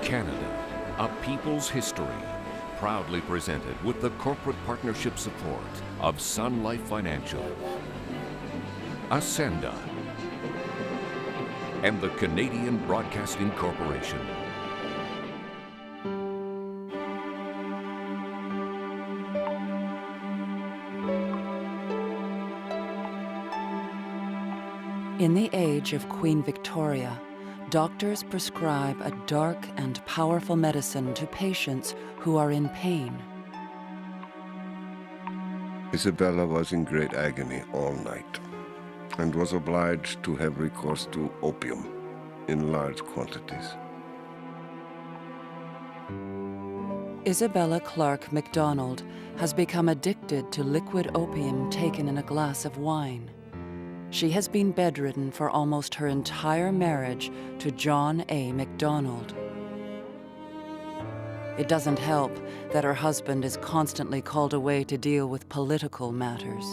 Canada, a people's history, proudly presented with the corporate partnership support of Sun Life Financial, Ascenda, and the Canadian Broadcasting Corporation. In the age of Queen Victoria, doctors prescribe a dark and powerful medicine to patients who are in pain. Isabella was in great agony all night and was obliged to have recourse to opium in large quantities. Isabella Clark MacDonald has become addicted to liquid opium taken in a glass of wine. She has been bedridden for almost her entire marriage to John A. MacDonald. It doesn't help that her husband is constantly called away to deal with political matters.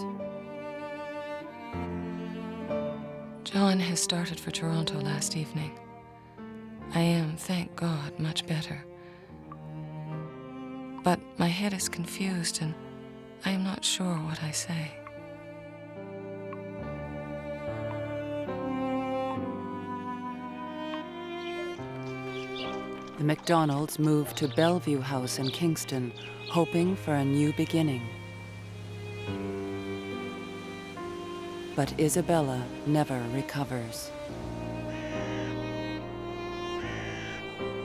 John has started for Toronto last evening. I am, thank God, much better. But my head is confused and I am not sure what I say. The MacDonalds moved to Bellevue House in Kingston, hoping for a new beginning. But Isabella never recovers.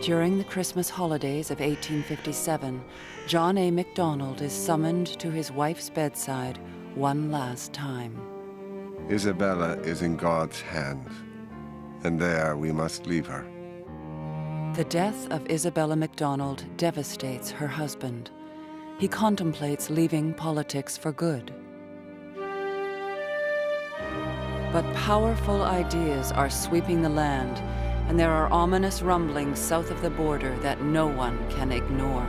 During the Christmas holidays of 1857, John A. MacDonald is summoned to his wife's bedside one last time. Isabella is in God's hands, and there we must leave her. The death of Isabella MacDonald devastates her husband. He contemplates leaving politics for good. But powerful ideas are sweeping the land, and there are ominous rumblings south of the border that no one can ignore.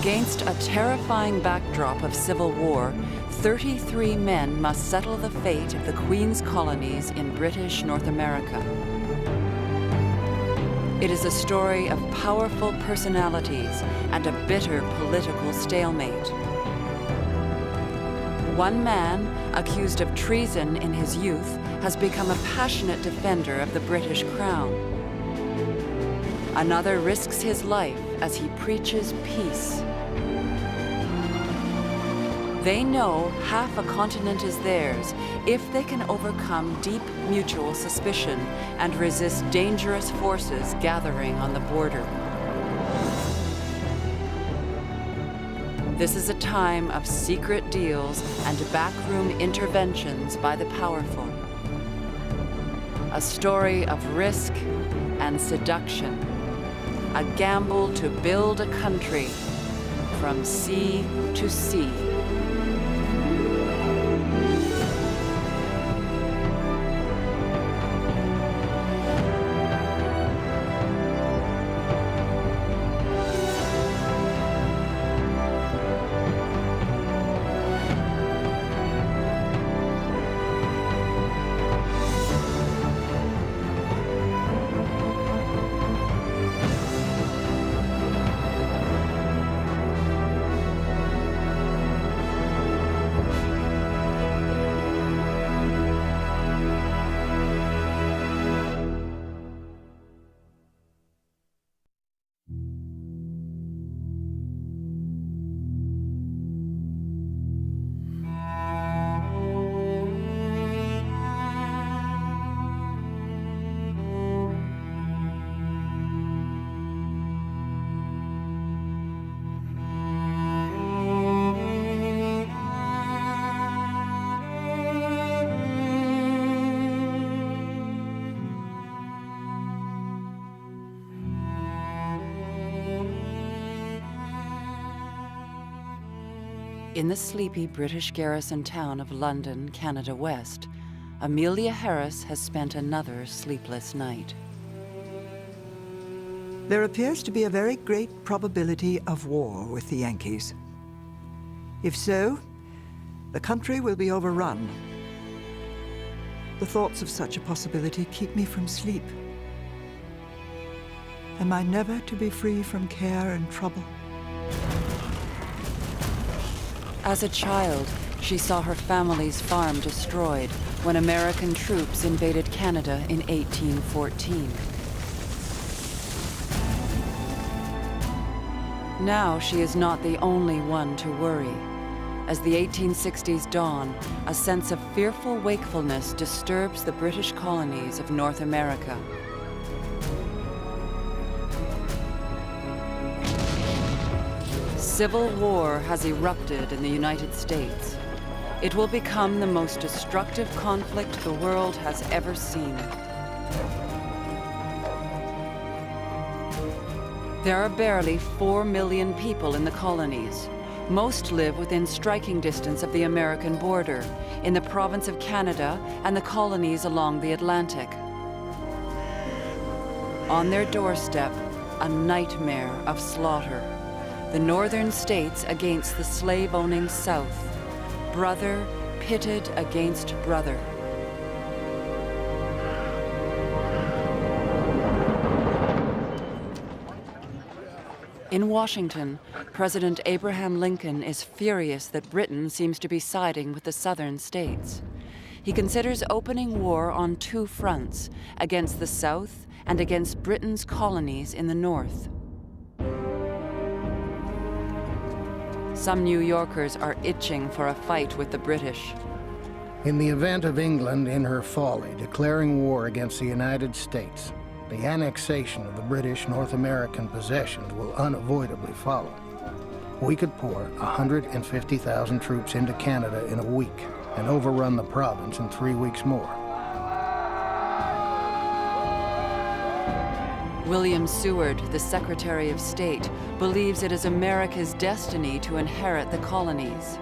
Against a terrifying backdrop of civil war, 33 men must settle the fate of the Queen's colonies in British North America. It is a story of powerful personalities and a bitter political stalemate. One man, accused of treason in his youth, has become a passionate defender of the British Crown. Another risks his life as he preaches peace. They know half a continent is theirs if they can overcome deep mutual suspicion and resist dangerous forces gathering on the border. This is a time of secret deals and backroom interventions by the powerful. A story of risk and seduction. A gamble to build a country from sea to sea. In the sleepy British garrison town of London, Canada West, Amelia Harris has spent another sleepless night. There appears to be a very great probability of war with the Yankees. If so, the country will be overrun. The thoughts of such a possibility keep me from sleep. Am I never to be free from care and trouble? As a child, she saw her family's farm destroyed when American troops invaded Canada in 1814. Now she is not the only one to worry. As the 1860s dawn, a sense of fearful wakefulness disturbs the British colonies of North America. Civil war has erupted in the United States. It will become the most destructive conflict the world has ever seen. There are barely 4 million people in the colonies. Most live within striking distance of the American border, in the province of Canada and the colonies along the Atlantic. On their doorstep, a nightmare of slaughter. The northern states against the slave-owning South. Brother pitted against brother. In Washington, President Abraham Lincoln is furious that Britain seems to be siding with the southern states. He considers opening war on 2 fronts, against the South and against Britain's colonies in the North. Some New Yorkers are itching for a fight with the British. In the event of England, in her folly, declaring war against the United States, the annexation of the British North American possessions will unavoidably follow. We could pour 150,000 troops into Canada in a week and overrun the province in 3 weeks more. William Seward, the Secretary of State, believes it is America's destiny to inherit the colonies.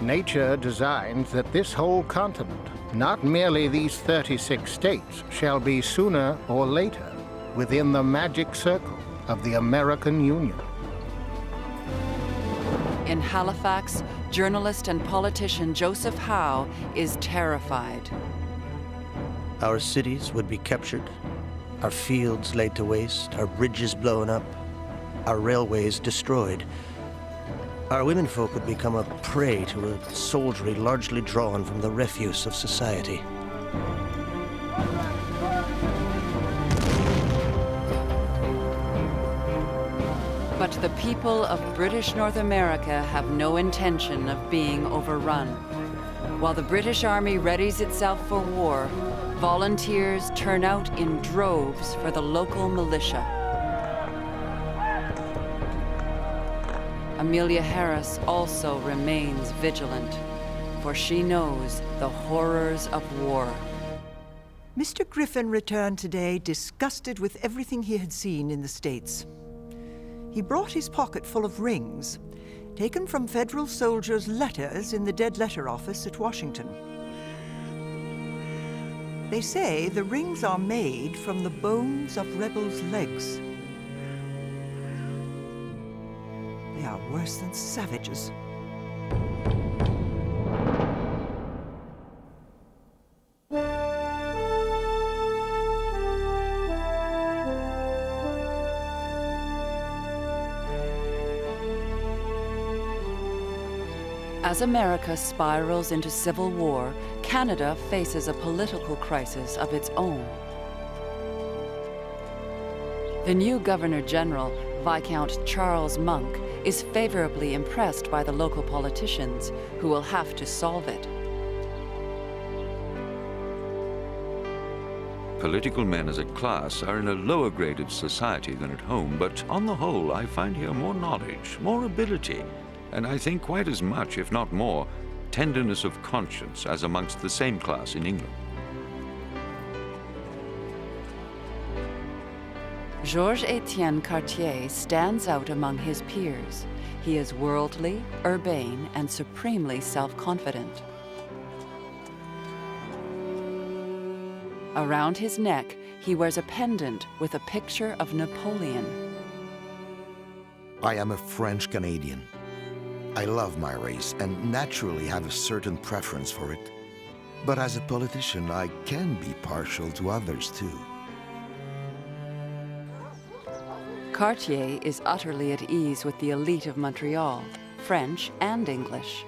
Nature designs that this whole continent, not merely these 36 states, shall be sooner or later within the magic circle of the American Union. In Halifax, journalist and politician Joseph Howe is terrified. Our cities would be captured, our fields laid to waste, our bridges blown up, our railways destroyed. Our womenfolk would become a prey to a soldiery largely drawn from the refuse of society. But the people of British North America have no intention of being overrun. While the British Army readies itself for war, volunteers turn out in droves for the local militia. Amelia Harris also remains vigilant, for she knows the horrors of war. Mr. Griffin returned today disgusted with everything he had seen in the States. He brought his pocket full of rings, taken from federal soldiers' letters in the dead letter office at Washington. They say the rings are made from the bones of rebels' legs. They are worse than savages. As America spirals into civil war, Canada faces a political crisis of its own. The new Governor-General, Viscount Charles Monk, is favorably impressed by the local politicians, who will have to solve it. Political men as a class are in a lower grade of society than at home, but on the whole I find here more knowledge, more ability, and I think quite as much, if not more, tenderness of conscience as amongst the same class in England. Georges-Étienne Cartier stands out among his peers. He is worldly, urbane, and supremely self-confident. Around his neck, he wears a pendant with a picture of Napoleon. I am a French Canadian. I love my race and naturally have a certain preference for it. But as a politician, I can be partial to others too. Cartier is utterly at ease with the elite of Montreal, French and English.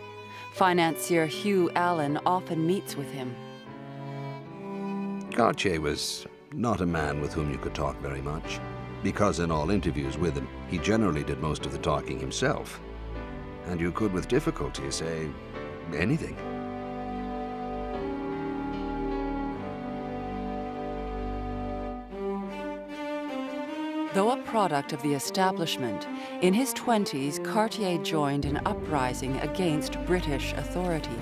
Financier Hugh Allen often meets with him. Cartier was not a man with whom you could talk very much, because in all interviews with him, he generally did most of the talking himself. And you could with difficulty say anything. Though a product of the establishment, in his 20s, Cartier joined an uprising against British authority.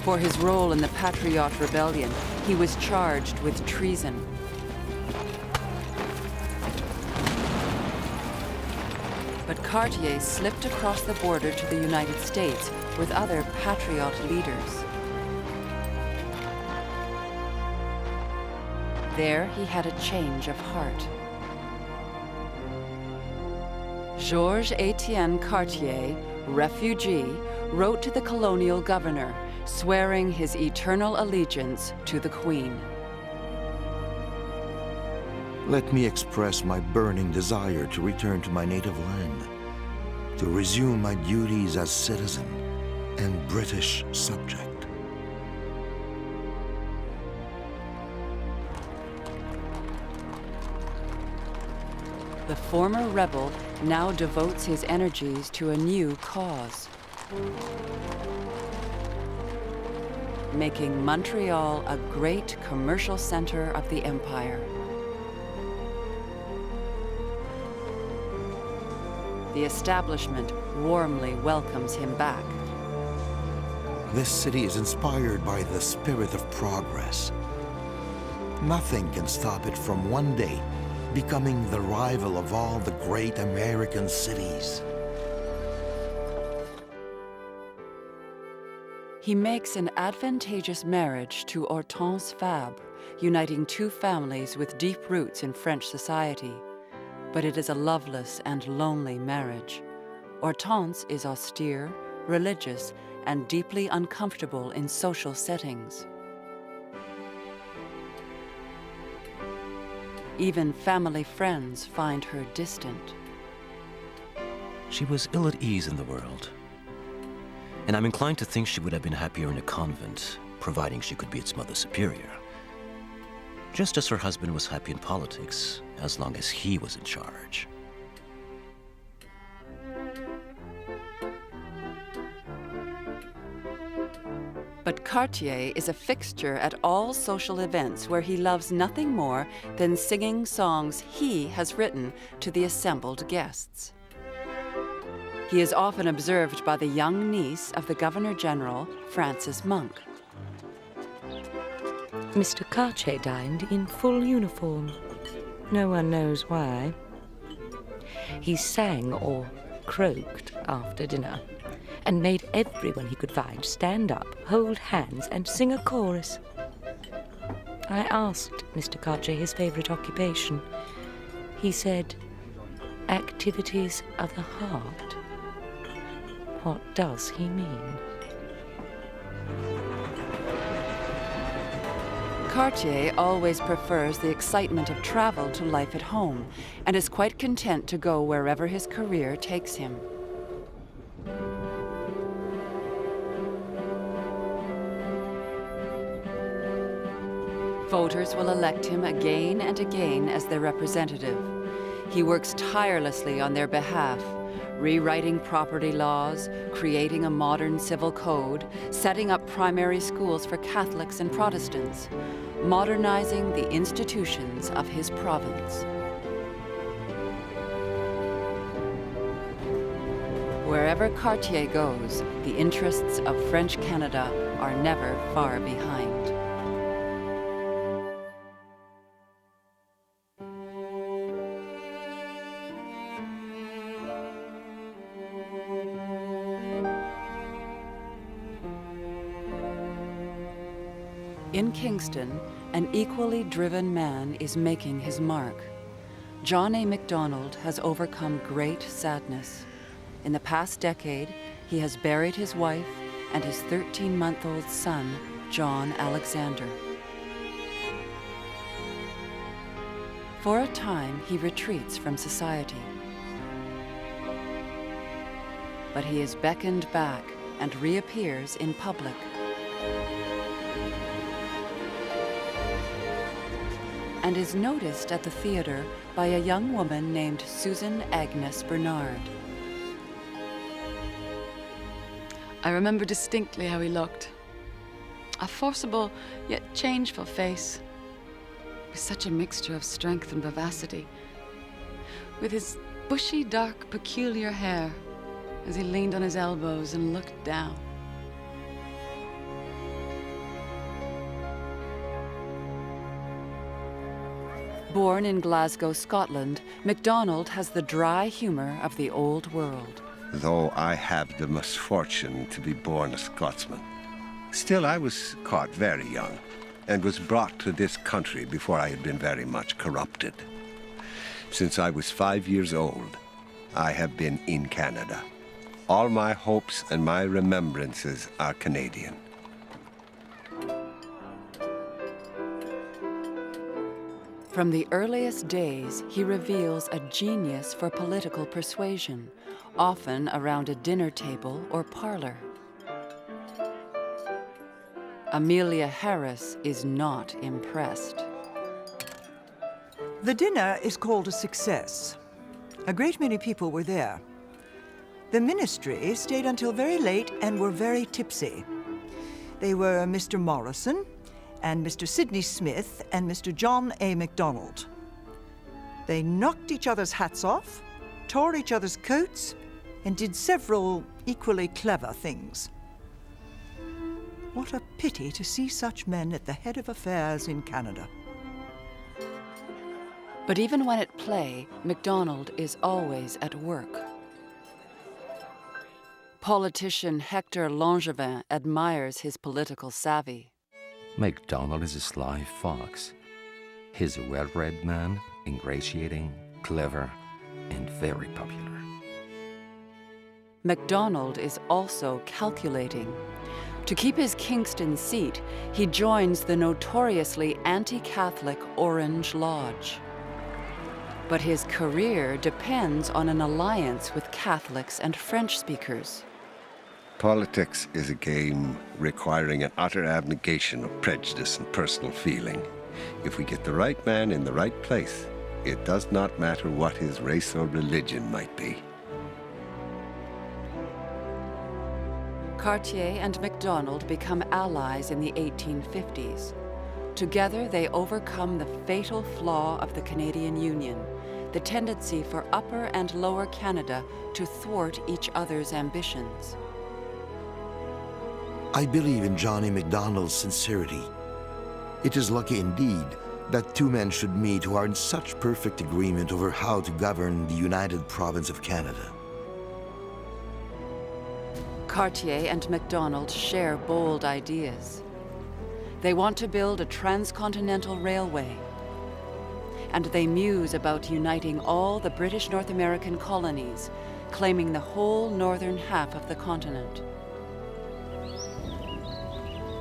For his role in the Patriot Rebellion, he was charged with treason. But Cartier slipped across the border to the United States with other Patriot leaders. There, he had a change of heart. Georges-Étienne Cartier, refugee, wrote to the colonial governor, swearing his eternal allegiance to the Queen. Let me express my burning desire to return to my native land, to resume my duties as citizen and British subject. The former rebel now devotes his energies to a new cause, making Montreal a great commercial center of the empire. The establishment warmly welcomes him back. This city is inspired by the spirit of progress. Nothing can stop it from one day becoming the rival of all the great American cities. He makes an advantageous marriage to Hortense Fabre, uniting two families with deep roots in French society. But it is a loveless and lonely marriage. Hortense is austere, religious, and deeply uncomfortable in social settings. Even family friends find her distant. She was ill at ease in the world. And I'm inclined to think she would have been happier in a convent, providing she could be its mother superior. Just as her husband was happy in politics, as long as he was in charge. But Cartier is a fixture at all social events where he loves nothing more than singing songs he has written to the assembled guests. He is often observed by the young niece of the Governor General, Francis Monk. Mr. Cartier dined in full uniform. No one knows why. He sang or croaked after dinner, and made everyone he could find stand up, hold hands, and sing a chorus. I asked Mr. Cartier his favorite occupation. He said, activities of the heart. What does he mean? Cartier always prefers the excitement of travel to life at home, and is quite content to go wherever his career takes him. Voters will elect him again and again as their representative. He works tirelessly on their behalf, rewriting property laws, creating a modern civil code, setting up primary schools for Catholics and Protestants, modernizing the institutions of his province. Wherever Cartier goes, the interests of French Canada are never far behind. In Kingston, an equally driven man is making his mark. John A. Macdonald has overcome great sadness. In the past decade, he has buried his wife and his 13-month-old son, John Alexander. For a time, he retreats from society. But he is beckoned back and reappears in public. And is noticed at the theater by a young woman named Susan Agnes Bernard. I remember distinctly how he looked. A forcible yet changeful face, with such a mixture of strength and vivacity, with his bushy, dark, peculiar hair as he leaned on his elbows and looked down. Born in Glasgow, Scotland, Macdonald has the dry humor of the old world. Though I have the misfortune to be born a Scotsman, still I was caught very young and was brought to this country before I had been very much corrupted. Since I was 5 years old, I have been in Canada. All my hopes and my remembrances are Canadian. From the earliest days, he reveals a genius for political persuasion, often around a dinner table or parlor. Amelia Harris is not impressed. The dinner is called a success. A great many people were there. The ministry stayed until very late and were very tipsy. They were Mr. Morrison, and Mr. Sidney Smith, and Mr. John A. Macdonald. They knocked each other's hats off, tore each other's coats, and did several equally clever things. What a pity to see such men at the head of affairs in Canada. But even when at play, Macdonald is always at work. Politician Hector Langevin admires his political savvy. Macdonald is a sly fox. He's a well-read man, ingratiating, clever, and very popular. Macdonald is also calculating. To keep his Kingston seat, he joins the notoriously anti-Catholic Orange Lodge. But his career depends on an alliance with Catholics and French speakers. Politics is a game requiring an utter abnegation of prejudice and personal feeling. If we get the right man in the right place, it does not matter what his race or religion might be. Cartier and Macdonald become allies in the 1850s. Together, they overcome the fatal flaw of the Canadian Union, the tendency for Upper and Lower Canada to thwart each other's ambitions. I believe in John A. Macdonald's sincerity. It is lucky indeed that two men should meet who are in such perfect agreement over how to govern the United Province of Canada. Cartier and Macdonald share bold ideas. They want to build a transcontinental railway, and they muse about uniting all the British North American colonies, claiming the whole northern half of the continent.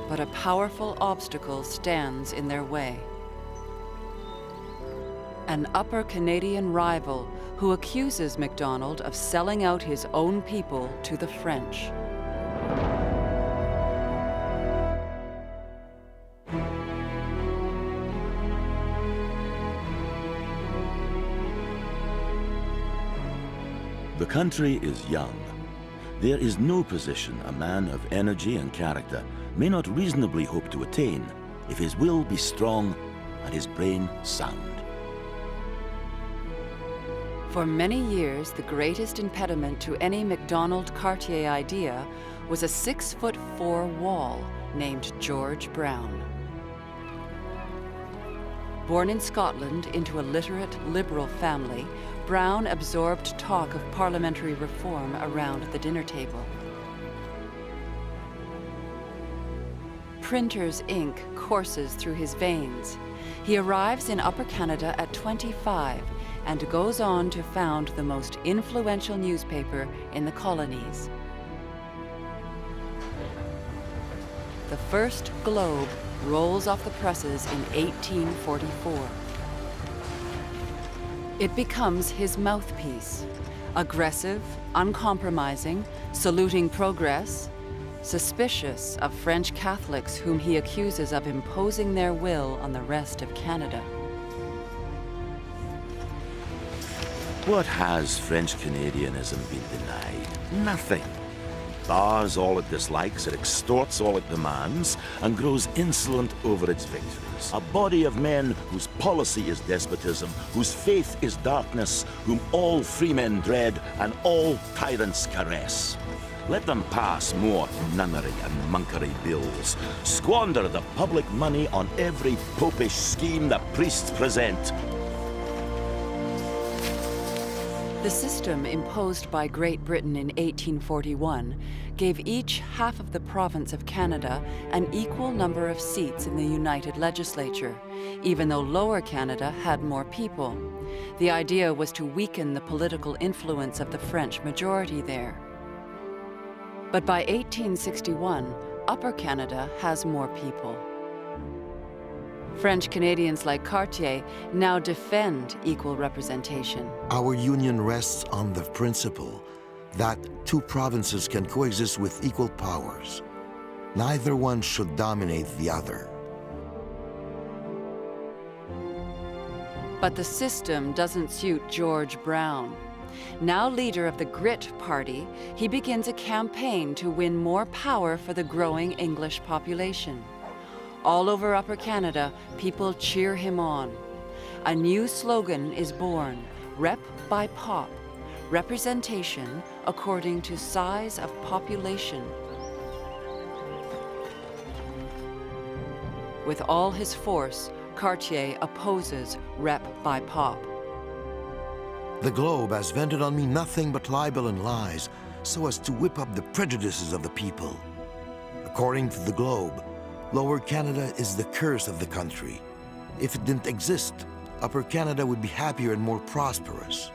But a powerful obstacle stands in their way. An Upper Canadian rival who accuses Macdonald of selling out his own people to the French. The country is young. There is no position a man of energy and character may not reasonably hope to attain if his will be strong and his brain sound. For many years, the greatest impediment to any Macdonald-Cartier idea was a 6'4" wall named George Brown. Born in Scotland into a literate liberal family, Brown absorbed talk of parliamentary reform around the dinner table. Printer's ink courses through his veins. He arrives in Upper Canada at 25 and goes on to found the most influential newspaper in the colonies. The first Globe rolls off the presses in 1844. It becomes his mouthpiece, aggressive, uncompromising, saluting progress, suspicious of French Catholics whom he accuses of imposing their will on the rest of Canada. What has French Canadianism been denied? Nothing. Bars all it dislikes, it extorts all it demands, and grows insolent over its victories. A body of men whose policy is despotism, whose faith is darkness, whom all freemen dread and all tyrants caress. Let them pass more nunnery and monkery bills, squander the public money on every popish scheme the priests present. The system imposed by Great Britain in 1841 gave each half of the province of Canada an equal number of seats in the United Legislature, even though Lower Canada had more people. The idea was to weaken the political influence of the French majority there. But by 1861, Upper Canada has more people. French Canadians like Cartier now defend equal representation. Our union rests on the principle that two provinces can coexist with equal powers. Neither one should dominate the other. But the system doesn't suit George Brown. Now leader of the Grit Party, he begins a campaign to win more power for the growing English population. All over Upper Canada, people cheer him on. A new slogan is born, Rep by Pop, representation according to size of population. With all his force, Cartier opposes Rep by Pop. The Globe has vented on me nothing but libel and lies, so as to whip up the prejudices of the people. According to the Globe, Lower Canada is the curse of the country. If it didn't exist, Upper Canada would be happier and more prosperous.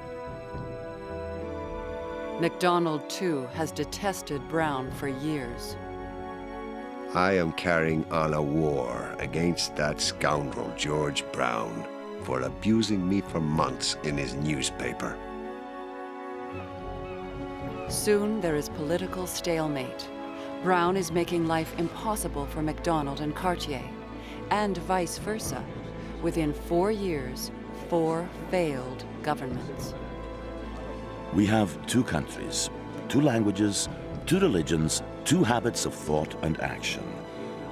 MacDonald, too, has detested Brown for years. I am carrying on a war against that scoundrel George Brown for abusing me for months in his newspaper. Soon there is political stalemate. Brown is making life impossible for MacDonald and Cartier, and vice versa. Within 4 years, 4 failed governments. We have 2 countries, 2 languages, 2 religions, 2 habits of thought and action.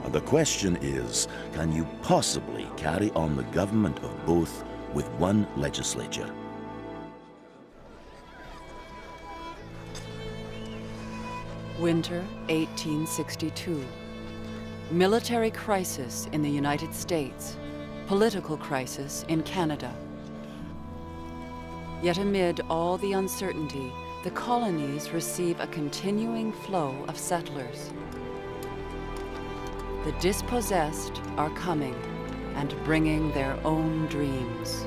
And the question is, can you possibly carry on the government of both with one legislature? Winter 1862. Military crisis in the United States. Political crisis in Canada. Yet amid all the uncertainty, the colonies receive a continuing flow of settlers. The dispossessed are coming and bringing their own dreams.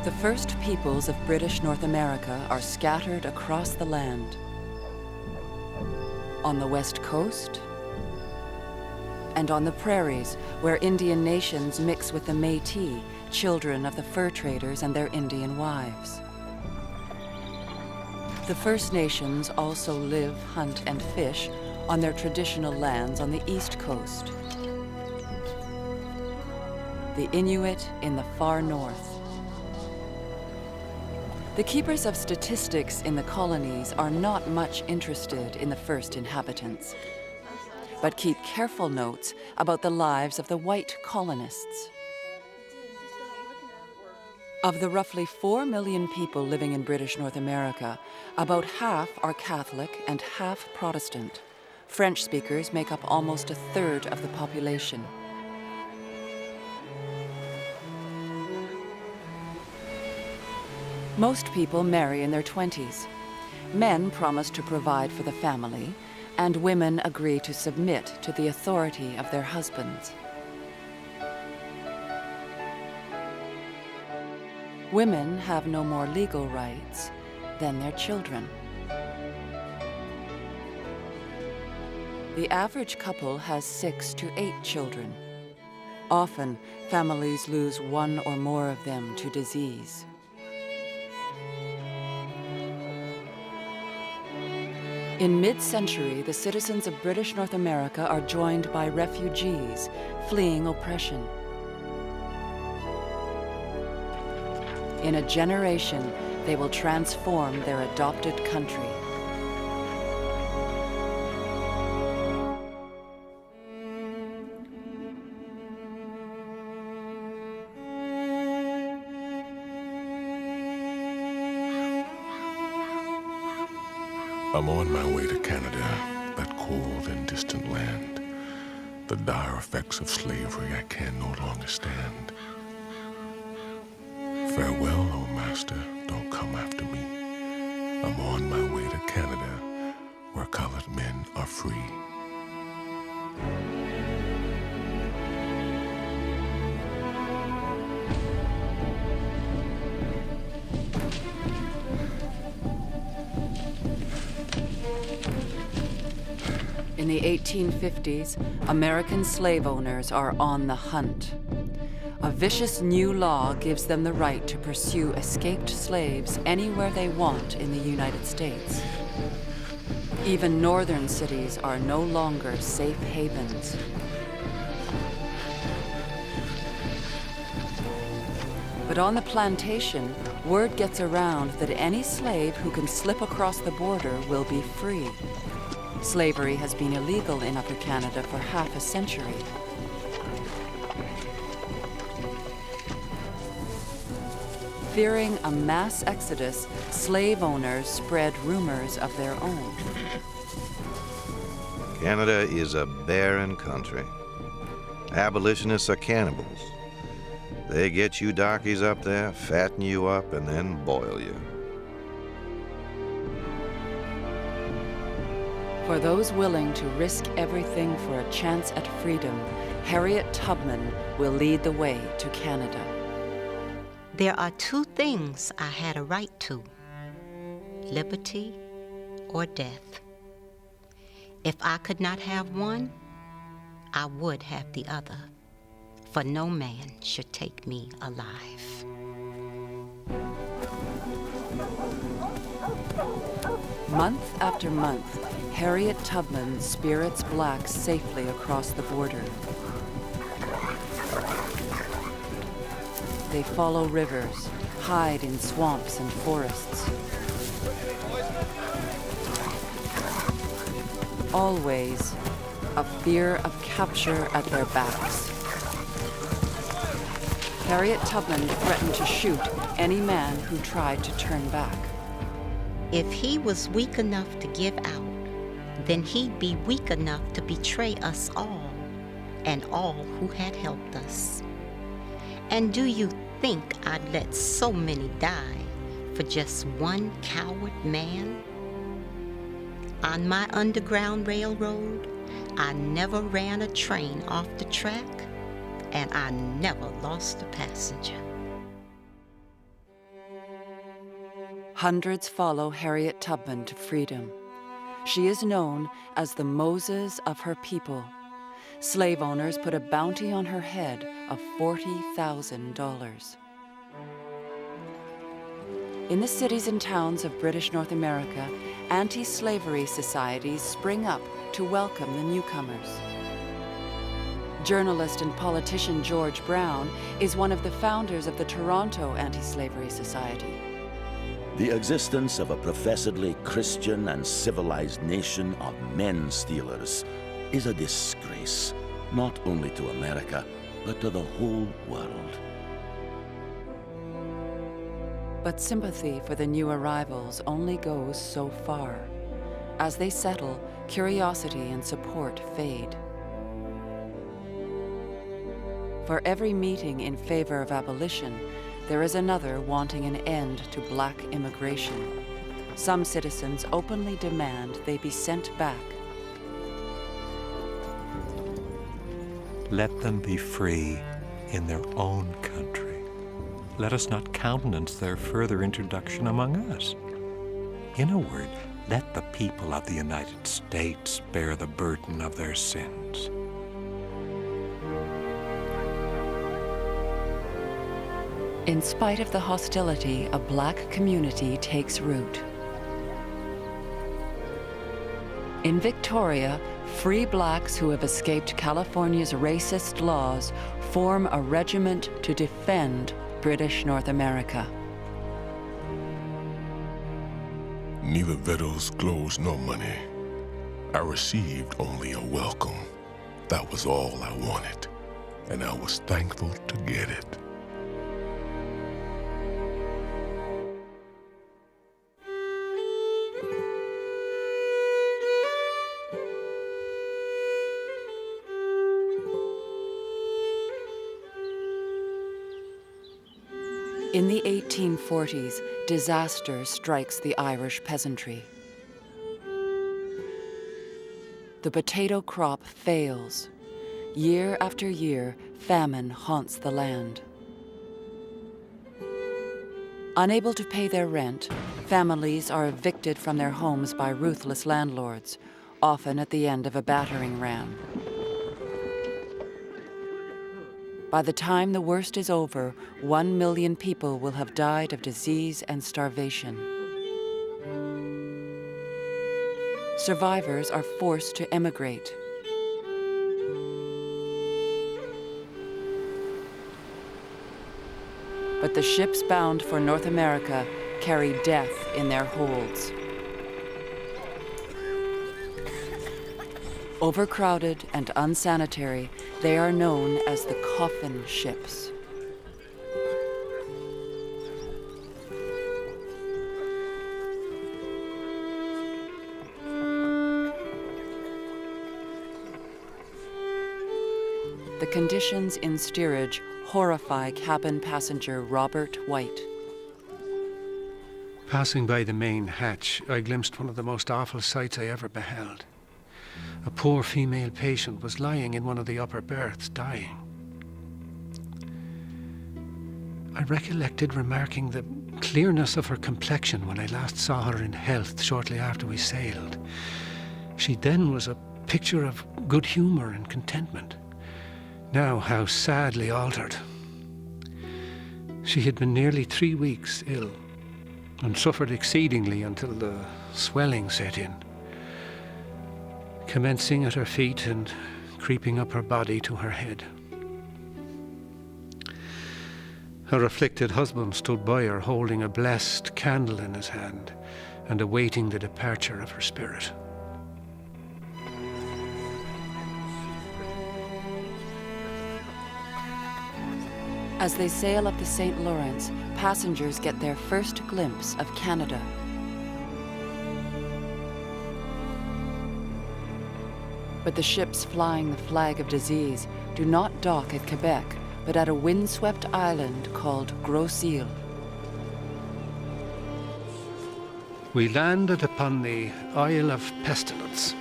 The first peoples of British North America are scattered across the land. On the west coast, and on the prairies, where Indian nations mix with the Métis, children of the fur traders and their Indian wives. The First Nations also live, hunt, and fish on their traditional lands on the east coast. The Inuit in the far north. The keepers of statistics in the colonies are not much interested in the first inhabitants, but keep careful notes about the lives of the white colonists. Of the roughly 4 million people living in British North America, about half are Catholic and half Protestant. French speakers make up almost 1/3 of the population. Most people marry in their 20s. Men promise to provide for the family, and women agree to submit to the authority of their husbands. Women have no more legal rights than their children. The average couple has 6 to 8 children. Often, families lose one or more of them to disease. In mid-century, the citizens of British North America are joined by refugees fleeing oppression. In a generation, they will transform their adopted country. I'm on my way to Canada, that cold and distant land. The dire effects of slavery I can no longer stand. Farewell, oh master, don't come after me. I'm on my way to Canada, where colored men are free. In the 1850s, American slave owners are on the hunt. A vicious new law gives them the right to pursue escaped slaves anywhere they want in the United States. Even northern cities are no longer safe havens. But on the plantation, word gets around that any slave who can slip across the border will be free. Slavery has been illegal in Upper Canada for half a century. Fearing a mass exodus, slave owners spread rumors of their own. Canada is a barren country. Abolitionists are cannibals. They get you darkies up there, fatten you up, and then boil you. For those willing to risk everything for a chance at freedom, Harriet Tubman will lead the way to Canada. There are 2 things I had a right to: liberty or death. If I could not have one, I would have the other, for no man should take me alive. Month after month, Harriet Tubman spirits blacks safely across the border. They follow rivers, hide in swamps and forests. Always a fear of capture at their backs. Harriet Tubman threatened to shoot any man who tried to turn back. If he was weak enough to give out, then he'd be weak enough to betray us all and all who had helped us. And do you think I'd let so many die for just one coward man? On my Underground Railroad, I never ran a train off the track, and I never lost a passenger. Hundreds follow Harriet Tubman to freedom. She is known as the Moses of her people. Slave owners put a bounty on her head of $40,000. In the cities and towns of British North America, anti-slavery societies spring up to welcome the newcomers. Journalist and politician George Brown is one of the founders of the Toronto Anti-Slavery Society. The existence of a professedly Christian and civilized nation of men stealers is a disgrace, not only to America, but to the whole world. But sympathy for the new arrivals only goes so far. As they settle, curiosity and support fade. For every meeting in favor of abolition, there is another wanting an end to black immigration. Some citizens openly demand they be sent back. Let them be free in their own country. Let us not countenance their further introduction among us. In a word, let the people of the United States bear the burden of their sins. In spite of the hostility, a black community takes root. In Victoria, free blacks who have escaped California's racist laws form a regiment to defend British North America. Neither victuals, clothes, nor money. I received only a welcome. That was all I wanted, and I was thankful to get it. In the 1840s, disaster strikes the Irish peasantry. The potato crop fails. Year after year, famine haunts the land. Unable to pay their rent, families are evicted from their homes by ruthless landlords, often at the end of a battering ram. By the time the worst is over, 1 million people will have died of disease and starvation. Survivors are forced to emigrate. But the ships bound for North America carry death in their holds. Overcrowded and unsanitary, they are known as the coffin ships. The conditions in steerage horrify cabin passenger Robert White. Passing by the main hatch, I glimpsed one of the most awful sights I ever beheld. A poor female patient was lying in one of the upper berths, dying. I recollected remarking the clearness of her complexion when I last saw her in health shortly after we sailed. She then was a picture of good humor and contentment. Now, how sadly altered. She had been nearly 3 weeks ill and suffered exceedingly until the swelling set in, commencing at her feet and creeping up her body to her head. Her afflicted husband stood by her, holding a blessed candle in his hand and awaiting the departure of her spirit. As they sail up the St. Lawrence, passengers get their first glimpse of Canada. But the ships flying the flag of disease do not dock at Quebec, but at a windswept island called Gros Isle. We landed upon the Isle of Pestilence,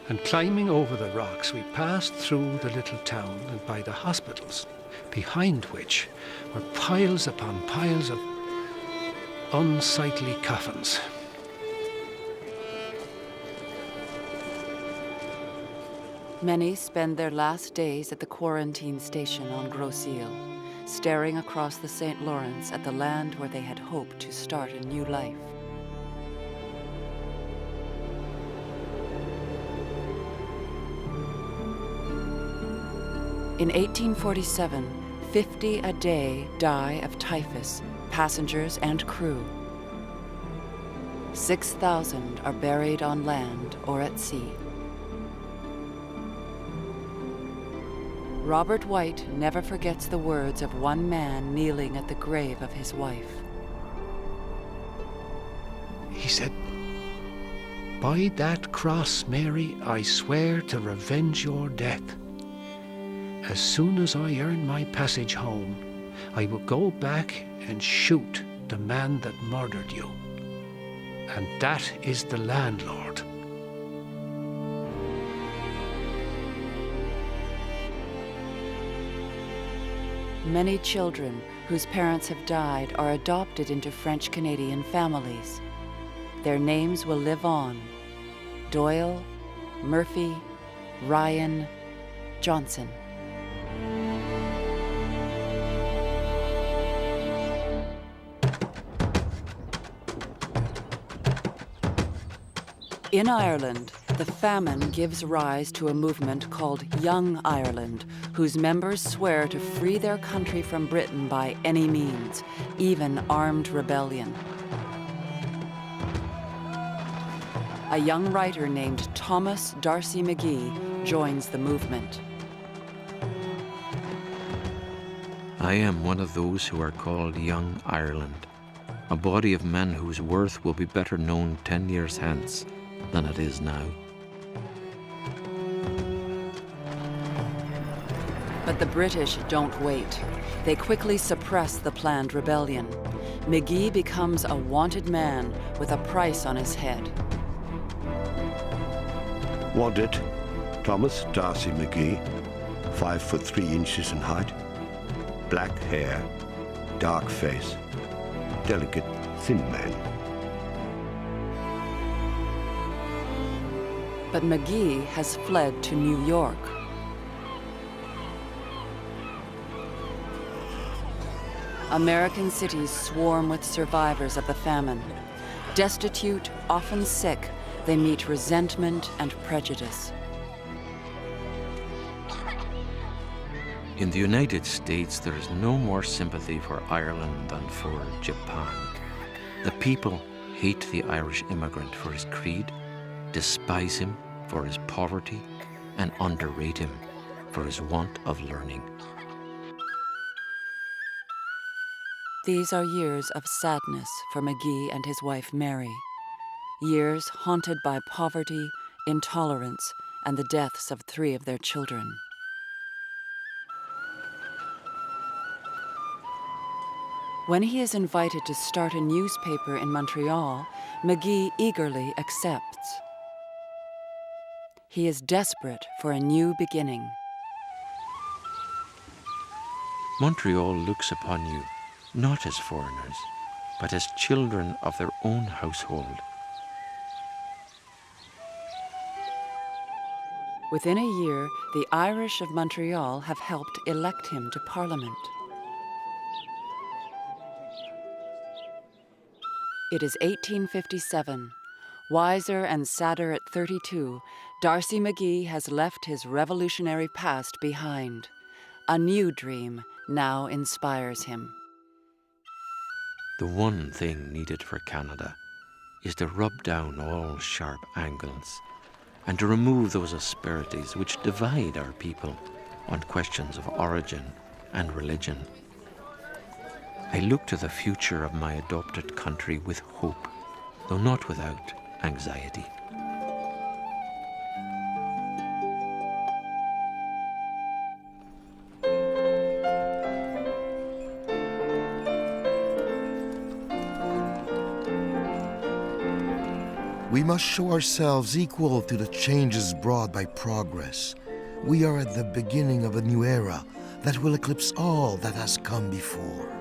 and climbing over the rocks, we passed through the little town and by the hospitals, behind which were piles upon piles of unsightly coffins. Many spend their last days at the quarantine station on Gros Isle, staring across the St. Lawrence at the land where they had hoped to start a new life. In 1847, 50 a day die of typhus, passengers and crew. 6,000 are buried on land or at sea. Robert White never forgets the words of one man kneeling at the grave of his wife. He said, "By that cross, Mary, I swear to revenge your death. As soon as I earn my passage home, I will go back and shoot the man that murdered you. And that is the landlord. Many children whose parents have died are adopted into French-Canadian families. Their names will live on: Doyle, Murphy, Ryan, Johnson. In Ireland, the famine gives rise to a movement called Young Ireland, whose members swear to free their country from Britain by any means, even armed rebellion. A young writer named Thomas D'Arcy McGee joins the movement. I am one of those who are called Young Ireland, a body of men whose worth will be better known 10 years hence than it is now. But the British don't wait. They quickly suppress the planned rebellion. McGee becomes a wanted man with a price on his head. Wanted, Thomas D'Arcy McGee, 5'3" in height, black hair, dark face, delicate, thin man. But McGee has fled to New York. American cities swarm with survivors of the famine. Destitute, often sick, they meet resentment and prejudice. In the United States, there is no more sympathy for Ireland than for Japan. The people hate the Irish immigrant for his creed, despise him for his poverty, and underrate him for his want of learning. These are years of sadness for McGee and his wife Mary. Years haunted by poverty, intolerance, and the deaths of 3 of their children. When he is invited to start a newspaper in Montreal, McGee eagerly accepts. He is desperate for a new beginning. Montreal looks upon you not as foreigners, but as children of their own household. Within a year, the Irish of Montreal have helped elect him to Parliament. It is 1857. Wiser and sadder at 32, D'Arcy McGee has left his revolutionary past behind. A new dream now inspires him. The one thing needed for Canada is to rub down all sharp angles and to remove those asperities which divide our people on questions of origin and religion. I look to the future of my adopted country with hope, though not without anxiety. We must show ourselves equal to the changes brought by progress. We are at the beginning of a new era that will eclipse all that has come before.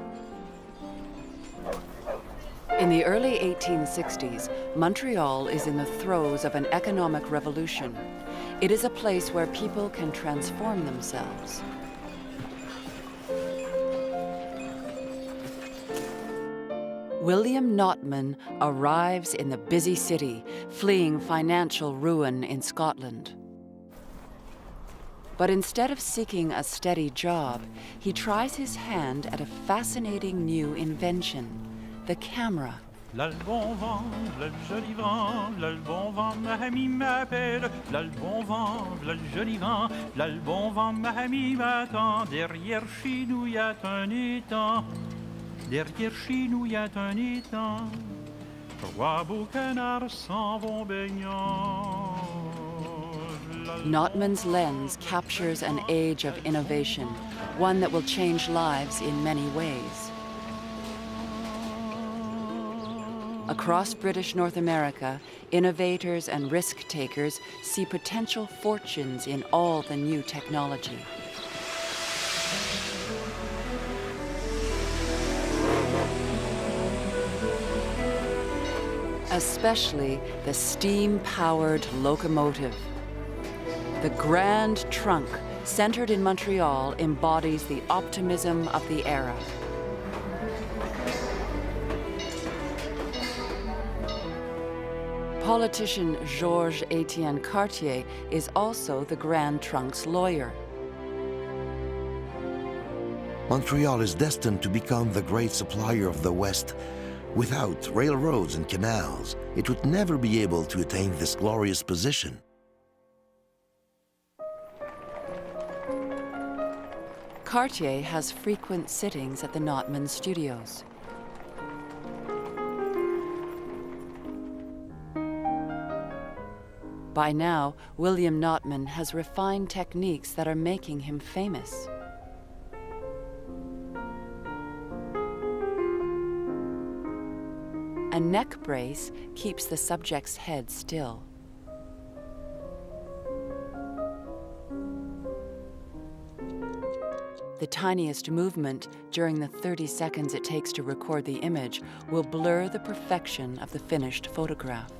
In the early 1860s, Montreal is in the throes of an economic revolution. It is a place where people can transform themselves. William Notman arrives in the busy city, fleeing financial ruin in Scotland. But instead of seeking a steady job, he tries his hand at a fascinating new invention, the camera. Là le bon vent, là le joli vent, là le bon vent, ma amie m'appelle. Là le bon vent, là le joli vent, là le bon vent, ma amie m'attend. Derrière chez nous y a un étang, derrière chez nous y a un étang. 3 beaux canards s'en vont baignant. Notman's lens captures an age of innovation, one that will change lives in many ways. Across British North America, innovators and risk-takers see potential fortunes in all the new technology. Especially the steam-powered locomotive. The Grand Trunk, centered in Montreal, embodies the optimism of the era. Politician Georges-Étienne Cartier is also the Grand Trunk's lawyer. Montreal is destined to become the great supplier of the West. Without railroads and canals, it would never be able to attain this glorious position. Cartier has frequent sittings at the Notman Studios. By now, William Notman has refined techniques that are making him famous. A neck brace keeps the subject's head still. The tiniest movement during the 30 seconds it takes to record the image will blur the perfection of the finished photograph.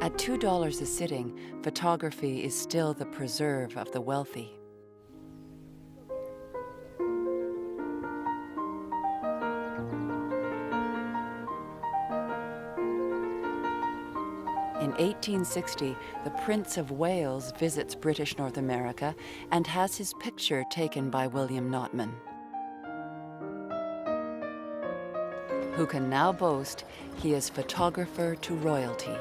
At $2 a sitting, photography is still the preserve of the wealthy. In 1860, the Prince of Wales visits British North America and has his picture taken by William Notman, who can now boast he is photographer to royalty.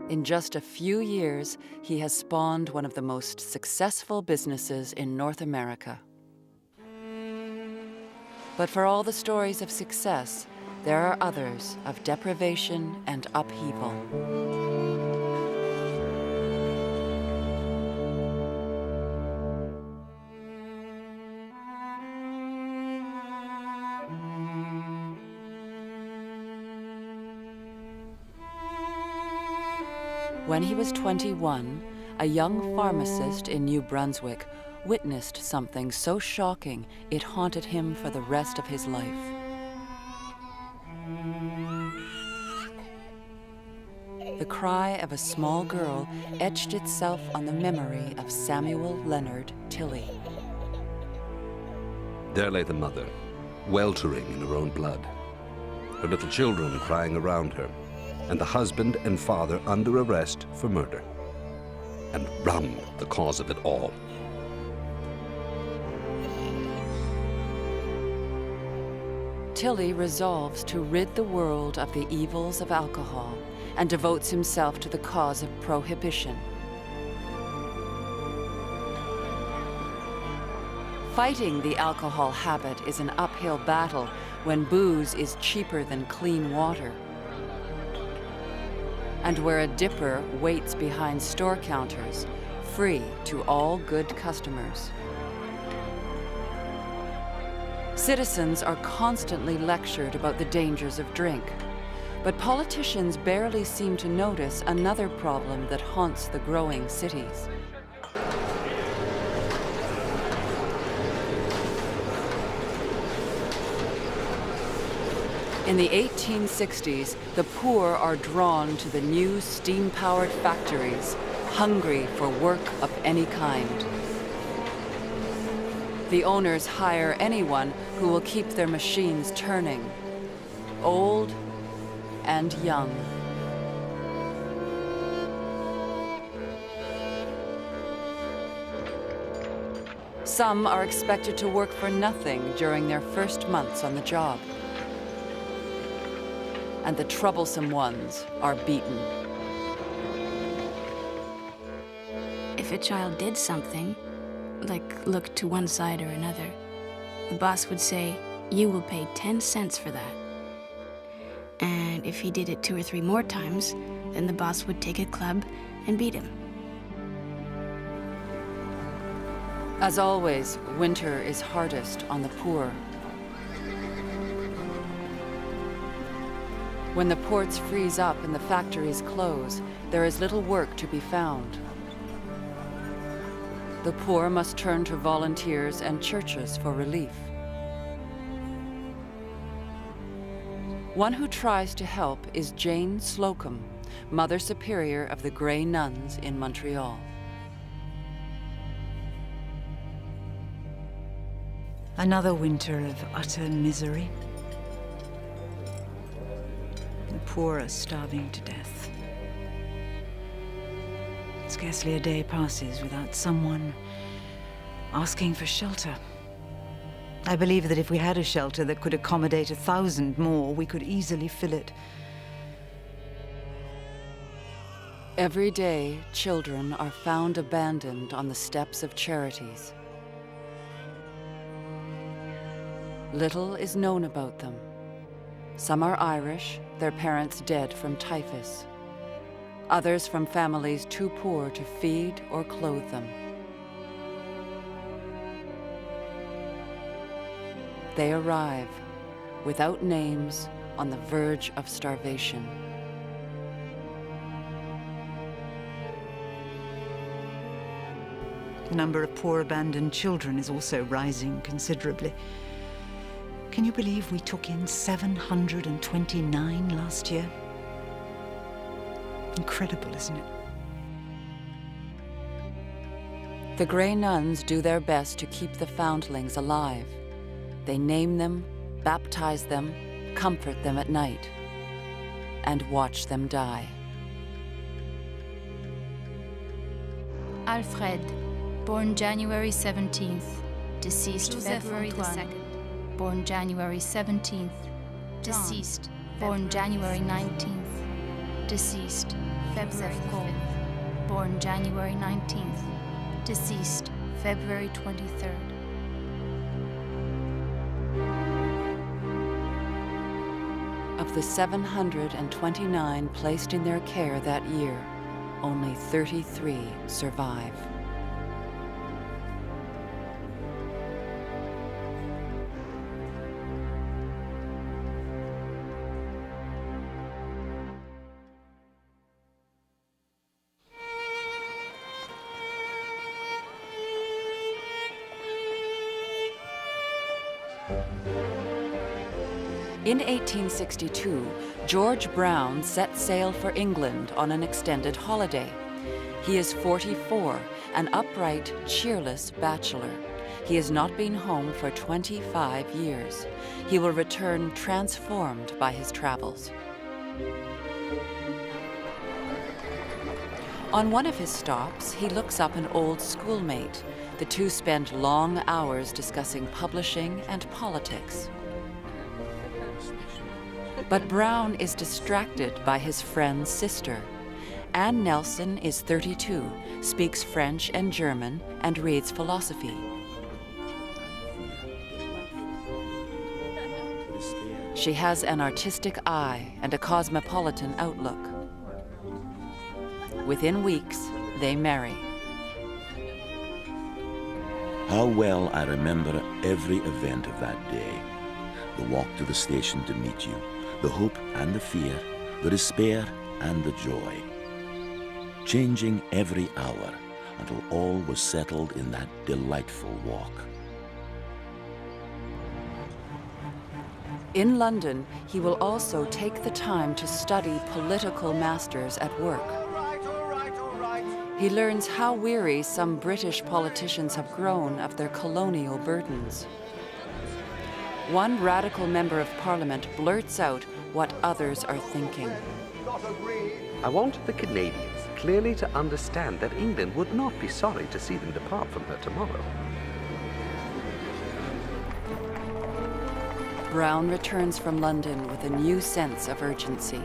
In just a few years, he has spawned one of the most successful businesses in North America. But for all the stories of success, there are others of deprivation and upheaval. When he was 21, a young pharmacist in New Brunswick witnessed something so shocking it haunted him for the rest of his life. The cry of a small girl etched itself on the memory of Samuel Leonard Tilley. There lay the mother, weltering in her own blood, her little children crying around her, and the husband and father under arrest for murder. And rum, the cause of it all. Tilley resolves to rid the world of the evils of alcohol and devotes himself to the cause of prohibition. Fighting the alcohol habit is an uphill battle when booze is cheaper than clean water, and where a dipper waits behind store counters, free to all good customers. Citizens are constantly lectured about the dangers of drink, but politicians barely seem to notice another problem that haunts the growing cities. In the 1860s, the poor are drawn to the new steam-powered factories, hungry for work of any kind. The owners hire anyone who will keep their machines turning, old and young. Some are expected to work for nothing during their first months on the job, and the troublesome ones are beaten. If a child did something, like look to one side or another, the boss would say, "You will pay 10 cents for that." And if he did it 2 or 3 more times, then the boss would take a club and beat him. As always, winter is hardest on the poor. When the ports freeze up and the factories close, there is little work to be found. The poor must turn to volunteers and churches for relief. One who tries to help is Jane Slocum, Mother Superior of the Grey Nuns in Montreal. Another winter of utter misery. The poor are starving to death. Scarcely a day passes without someone asking for shelter. I believe that if we had a shelter that could accommodate 1,000 more, we could easily fill it. Every day, children are found abandoned on the steps of charities. Little is known about them. Some are Irish, their parents dead from typhus. Others from families too poor to feed or clothe them. They arrive, without names, on the verge of starvation. The number of poor abandoned children is also rising considerably. Can you believe we took in 729 last year? Incredible, isn't it? The Grey Nuns do their best to keep the foundlings alive. They name them, baptize them, comfort them at night, and watch them die. Alfred, born January 17th, deceased Joseph February the Antoine. 2nd. Born January 17th, deceased born January 19th, deceased February 5th. Born January 19th, deceased February 23rd. Of the 729 placed in their care that year, only 33 survive. In 1862, George Brown set sail for England on an extended holiday. He is 44, an upright, cheerless bachelor. He has not been home for 25 years. He will return transformed by his travels. On one of his stops, he looks up an old schoolmate. The two spend long hours discussing publishing and politics. But Brown is distracted by his friend's sister. Anne Nelson is 32, speaks French and German, and reads philosophy. She has an artistic eye and a cosmopolitan outlook. Within weeks, they marry. How well I remember every event of that day. The walk to the station to meet you, the hope and the fear, the despair and the joy. Changing every hour until all was settled in that delightful walk. In London, he will also take the time to study political masters at work. He learns how weary some British politicians have grown of their colonial burdens. One radical member of Parliament blurts out what others are thinking. I wanted the Canadians clearly to understand that England would not be sorry to see them depart from her tomorrow. Brown returns from London with a new sense of urgency.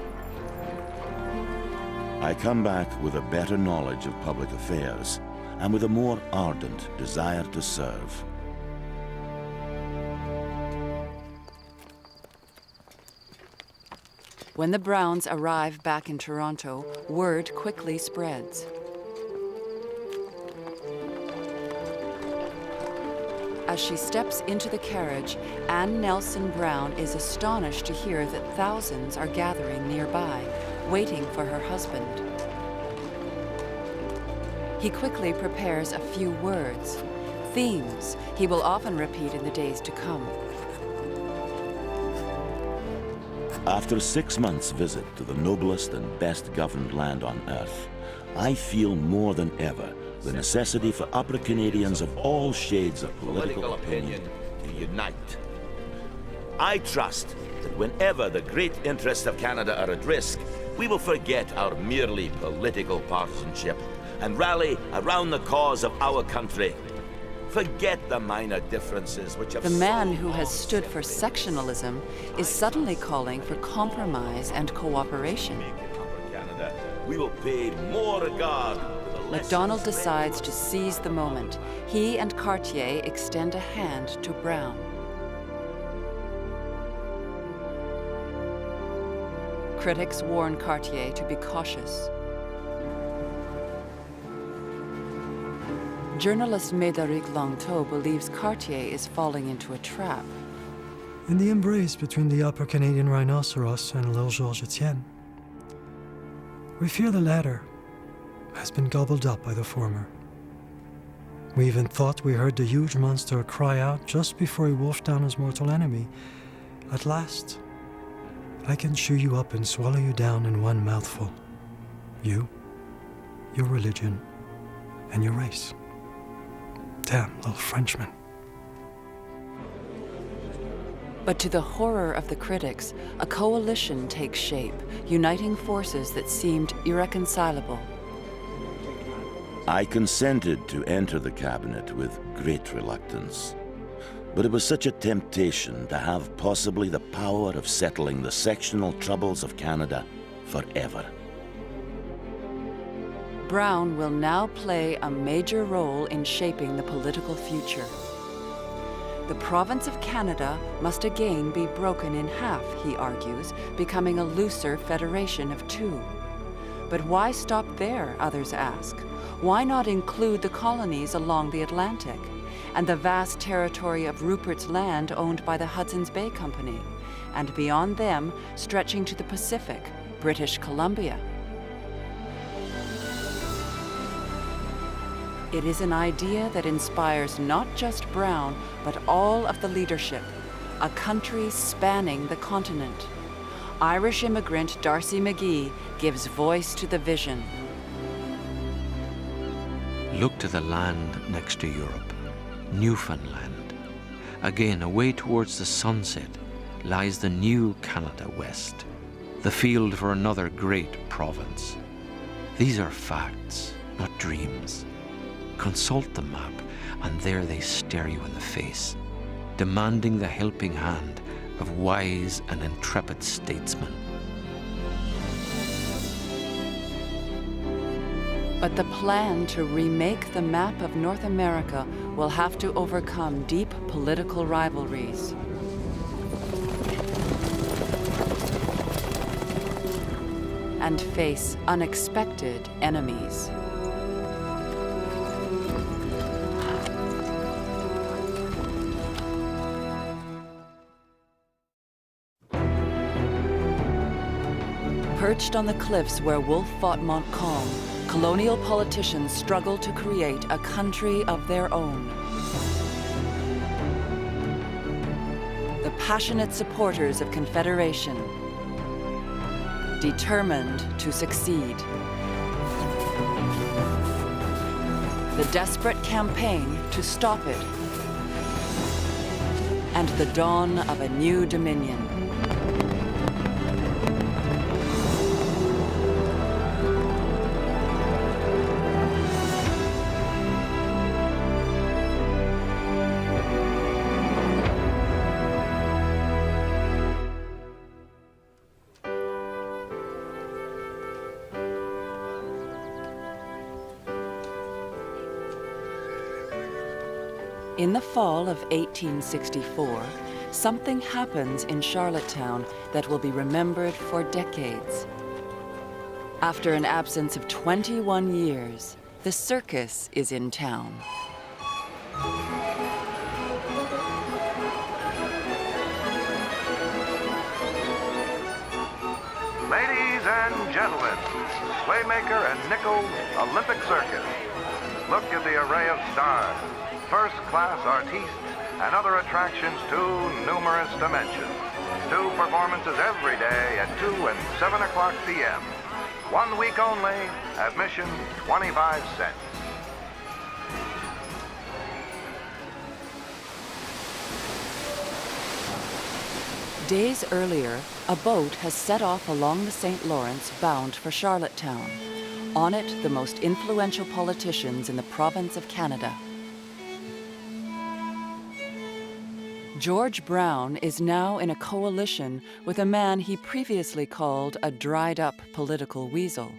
I come back with a better knowledge of public affairs and with a more ardent desire to serve. When the Browns arrive back in Toronto, word quickly spreads. As she steps into the carriage, Anne Nelson Brown is astonished to hear that thousands are gathering nearby, waiting for her husband. He quickly prepares a few words, themes he will often repeat in the days to come. After 6 months' visit to the noblest and best governed land on earth, I feel more than ever the necessity for Upper Canadians of all shades of political opinion to unite. I trust that whenever the great interests of Canada are at risk, we will forget our merely political partisanship and rally around the cause of our country. Forget the minor differences which have The man who has stood for sectionalism is suddenly calling for compromise and cooperation. Canada. We will pay more regard to the MacDonald decides to seize the moment. He and Cartier extend a hand to Brown. Critics warn Cartier to be cautious. Journalist Médéric Langteau believes Cartier is falling into a trap. In the embrace between the Upper Canadian rhinoceros and L'Île Georges Etienne, we fear the latter has been gobbled up by the former. We even thought we heard the huge monster cry out just before he wolfed down his mortal enemy. At last, I can chew you up and swallow you down in one mouthful. You, your religion, and your race. Damn little Frenchman. But to the horror of the critics, a coalition takes shape, uniting forces that seemed irreconcilable. I consented to enter the cabinet with great reluctance. But it was such a temptation to have possibly the power of settling the sectional troubles of Canada forever. Brown will now play a major role in shaping the political future. The province of Canada must again be broken in half, he argues, becoming a looser federation of two. But why stop there, others ask? Why not include the colonies along the Atlantic and the vast territory of Rupert's Land owned by the Hudson's Bay Company, and beyond them, stretching to the Pacific, British Columbia? It is an idea that inspires not just Brown, but all of the leadership, a country spanning the continent. Irish immigrant D'Arcy McGee gives voice to the vision. Look to the land next to Europe, Newfoundland. Again, away towards the sunset, lies the new Canada West, the field for another great province. These are facts, not dreams. Consult the map, and there they stare you in the face, demanding the helping hand of wise and intrepid statesmen. But the plan to remake the map of North America will have to overcome deep political rivalries. And face unexpected enemies. Perched on the cliffs where Wolfe fought Montcalm, colonial politicians struggle to create a country of their own. The passionate supporters of Confederation, determined to succeed. The desperate campaign to stop it. And the dawn of a new dominion. In the fall of 1864, something happens in Charlottetown that will be remembered for decades. After an absence of 21 years, the circus is in town. Ladies and gentlemen, Playmaker and Nichols Olympic Circus. Look at the array of stars, first-class artistes, and other attractions too numerous to mention. 2 performances every day at 2 and 7 o'clock p.m. 1 week only, admission 25 cents. Days earlier, a boat has set off along the St. Lawrence bound for Charlottetown. On it, the most influential politicians in the province of Canada. George Brown is now in a coalition with a man he previously called a dried-up political weasel.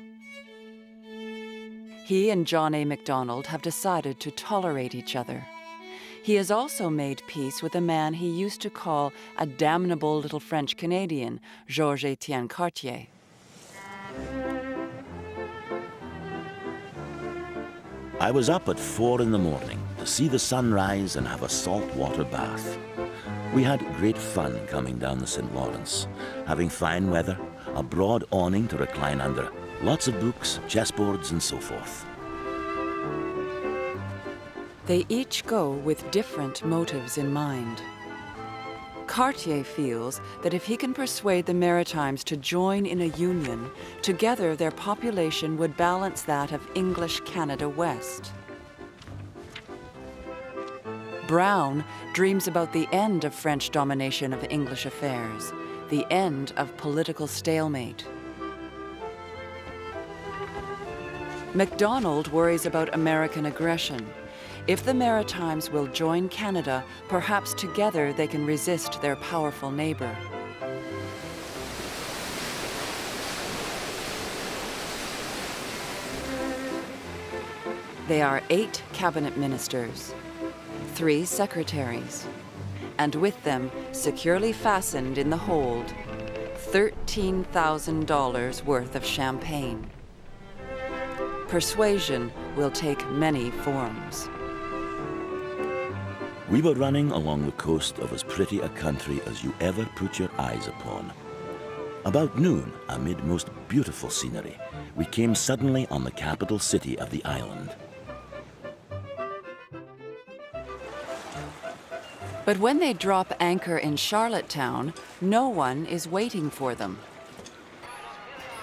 He and John A. Macdonald have decided to tolerate each other. He has also made peace with a man he used to call a damnable little French Canadian, Georges-Étienne Cartier. I was up at 4 in the morning to see the sun rise and have a saltwater bath. We had great fun coming down the St. Lawrence, having fine weather, a broad awning to recline under, lots of books, chessboards, and so forth. They each go with different motives in mind. Cartier feels that if he can persuade the Maritimes to join in a union, together their population would balance that of English Canada West. Brown dreams about the end of French domination of English affairs, the end of political stalemate. Macdonald worries about American aggression. If the Maritimes will join Canada, perhaps together they can resist their powerful neighbor. They are 8 cabinet ministers, 3 secretaries, and with them, securely fastened in the hold, $13,000 worth of champagne. Persuasion will take many forms. We were running along the coast of as pretty a country as you ever put your eyes upon. About noon, amid most beautiful scenery, we came suddenly on the capital city of the island. But when they drop anchor in Charlottetown, no one is waiting for them.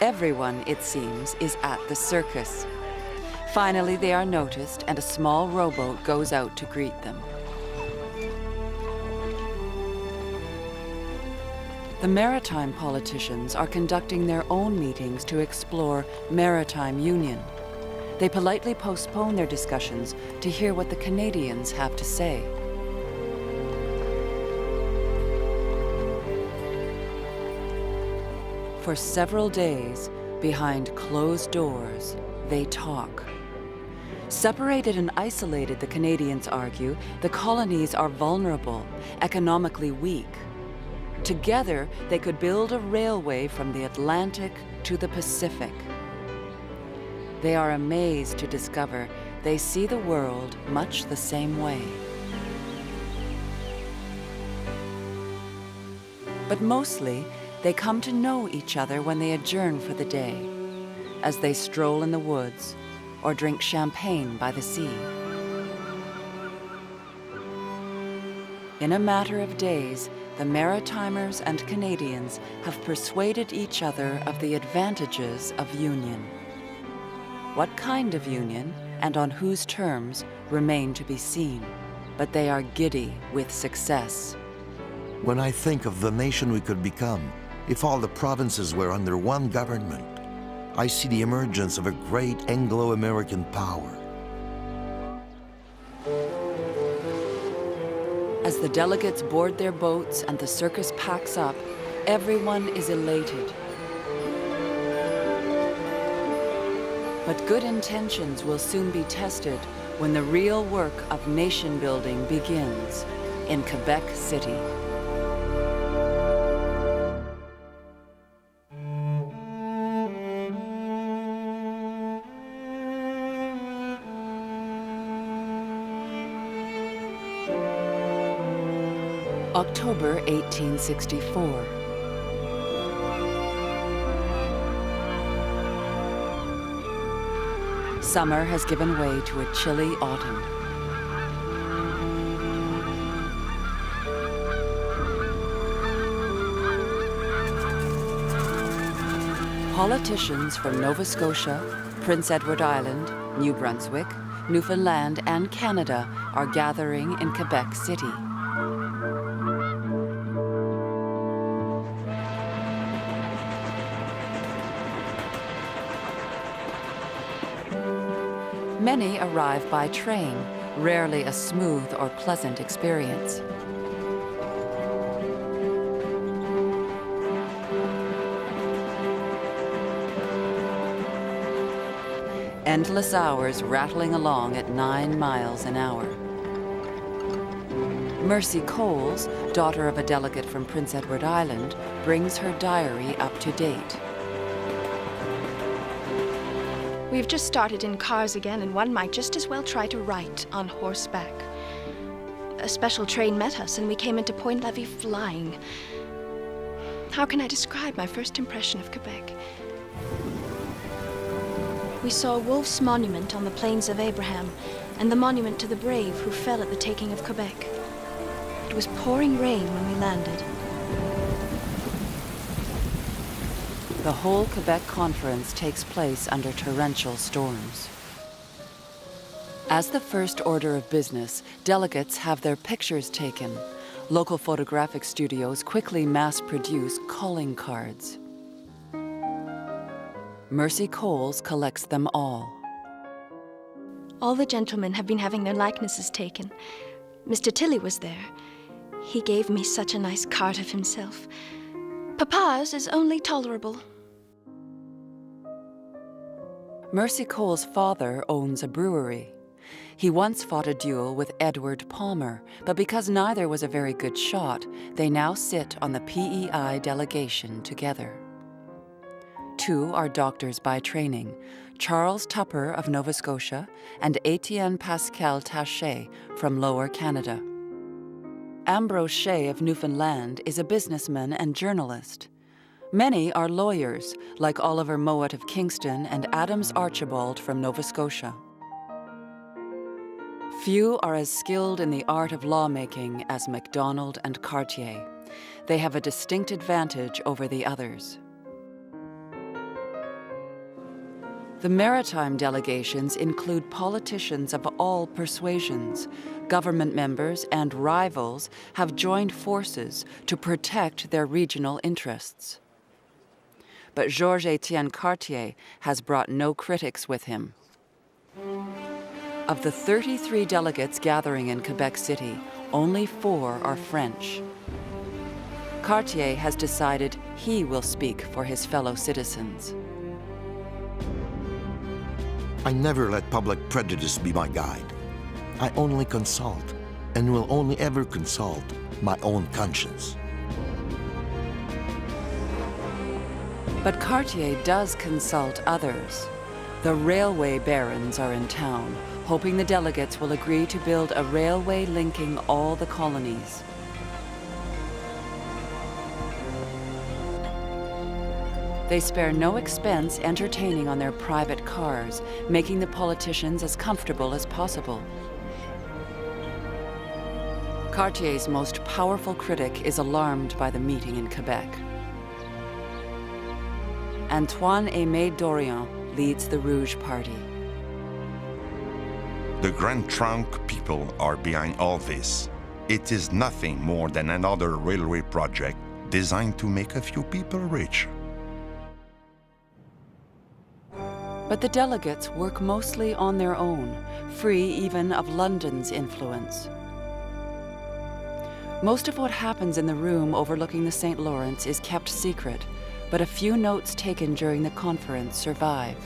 Everyone, it seems, is at the circus. Finally, they are noticed, and a small rowboat goes out to greet them. The maritime politicians are conducting their own meetings to explore maritime union. They politely postpone their discussions to hear what the Canadians have to say. For several days, behind closed doors, they talk. Separated and isolated, the Canadians argue, the colonies are vulnerable, economically weak. Together, they could build a railway from the Atlantic to the Pacific. They are amazed to discover they see the world much the same way. But mostly, they come to know each other when they adjourn for the day, as they stroll in the woods or drink champagne by the sea. In a matter of days, the Maritimers and Canadians have persuaded each other of the advantages of union. What kind of union and on whose terms remain to be seen, but they are giddy with success. When I think of the nation we could become, if all the provinces were under one government, I see the emergence of a great Anglo-American power. As the delegates board their boats and the circus packs up, everyone is elated. But good intentions will soon be tested when the real work of nation building begins in Quebec City. October 1864. Summer has given way to a chilly autumn. Politicians from Nova Scotia, Prince Edward Island, New Brunswick, Newfoundland, and Canada are gathering in Quebec City. Many arrive by train, rarely a smooth or pleasant experience. Endless hours rattling along at 9 miles an hour. Mercy Coles, daughter of a delegate from Prince Edward Island, brings her diary up to date. We've just started in cars again, and one might just as well try to write on horseback. A special train met us, and we came into Point Levy flying. How can I describe my first impression of Quebec? We saw Wolfe's monument on the Plains of Abraham, and the monument to the brave who fell at the taking of Quebec. It was pouring rain when we landed. The whole Quebec Conference takes place under torrential storms. As the first order of business, delegates have their pictures taken. Local photographic studios quickly mass-produce calling cards. Mercy Coles collects them all. All the gentlemen have been having their likenesses taken. Mr. Tilley was there. He gave me such a nice card of himself. Papa's is only tolerable. Mercy Coles' father owns a brewery. He once fought a duel with Edward Palmer, but because neither was a very good shot, they now sit on the PEI delegation together. Two are doctors by training, Charles Tupper of Nova Scotia and Etienne Pascal Taché from Lower Canada. Ambrose Shea of Newfoundland is a businessman and journalist. Many are lawyers, like Oliver Mowat of Kingston and Adams Archibald from Nova Scotia. Few are as skilled in the art of lawmaking as Macdonald and Cartier. They have a distinct advantage over the others. The maritime delegations include politicians of all persuasions. Government members and rivals have joined forces to protect their regional interests. But Georges-Étienne Cartier has brought no critics with him. Of the 33 delegates gathering in Quebec City, only 4 are French. Cartier has decided he will speak for his fellow citizens. I never let public prejudice be my guide. I only consult, and will only ever consult, my own conscience. But Cartier does consult others. The railway barons are in town, hoping the delegates will agree to build a railway linking all the colonies. They spare no expense entertaining on their private cars, making the politicians as comfortable as possible. Cartier's most powerful critic is alarmed by the meeting in Quebec. Antoine-Aimé Dorion leads the Rouge Party. The Grand Trunk people are behind all this. It is nothing more than another railway project designed to make a few people rich. But the delegates work mostly on their own, free even of London's influence. Most of what happens in the room overlooking the St. Lawrence is kept secret, but a few notes taken during the conference survive.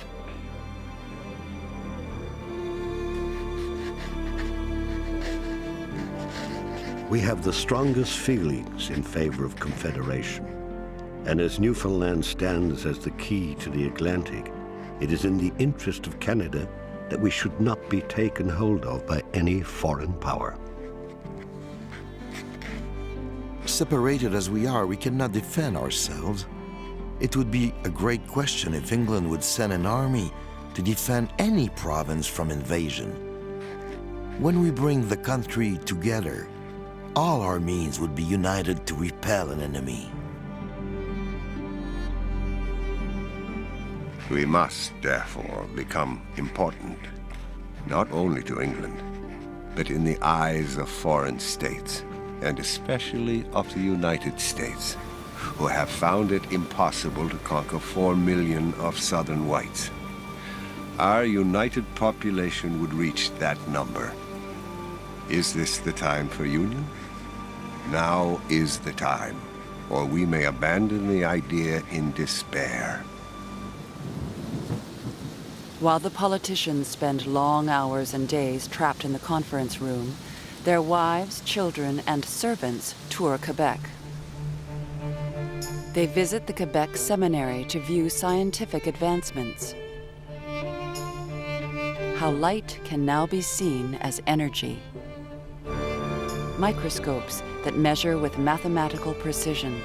We have the strongest feelings in favor of confederation. And as Newfoundland stands as the key to the Atlantic, it is in the interest of Canada that we should not be taken hold of by any foreign power. Separated as we are, we cannot defend ourselves. It would be a great question if England would send an army to defend any province from invasion. When we bring the country together, all our means would be united to repel an enemy. We must, therefore, become important, not only to England, but in the eyes of foreign states, and especially of the United States, who have found it impossible to conquer 4 million of Southern whites. Our united population would reach that number. Is this the time for union? Now is the time, or we may abandon the idea in despair. While the politicians spend long hours and days trapped in the conference room, their wives, children, and servants tour Quebec. They visit the Quebec Seminary to view scientific advancements. How light can now be seen as energy. Microscopes that measure with mathematical precision.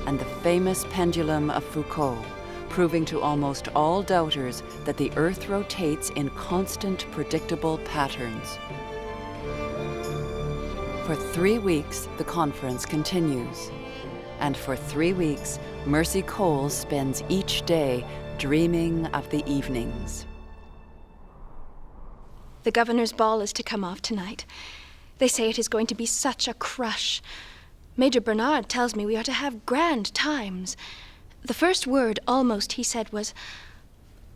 And the famous pendulum of Foucault, proving to almost all doubters that the Earth rotates in constant, predictable patterns. For 3 weeks, the conference continues. And for 3 weeks, Mercy Coles spends each day dreaming of the evenings. The governor's ball is to come off tonight. They say it is going to be such a crush. Major Bernard tells me we are to have grand times. The first word, almost, he said, was,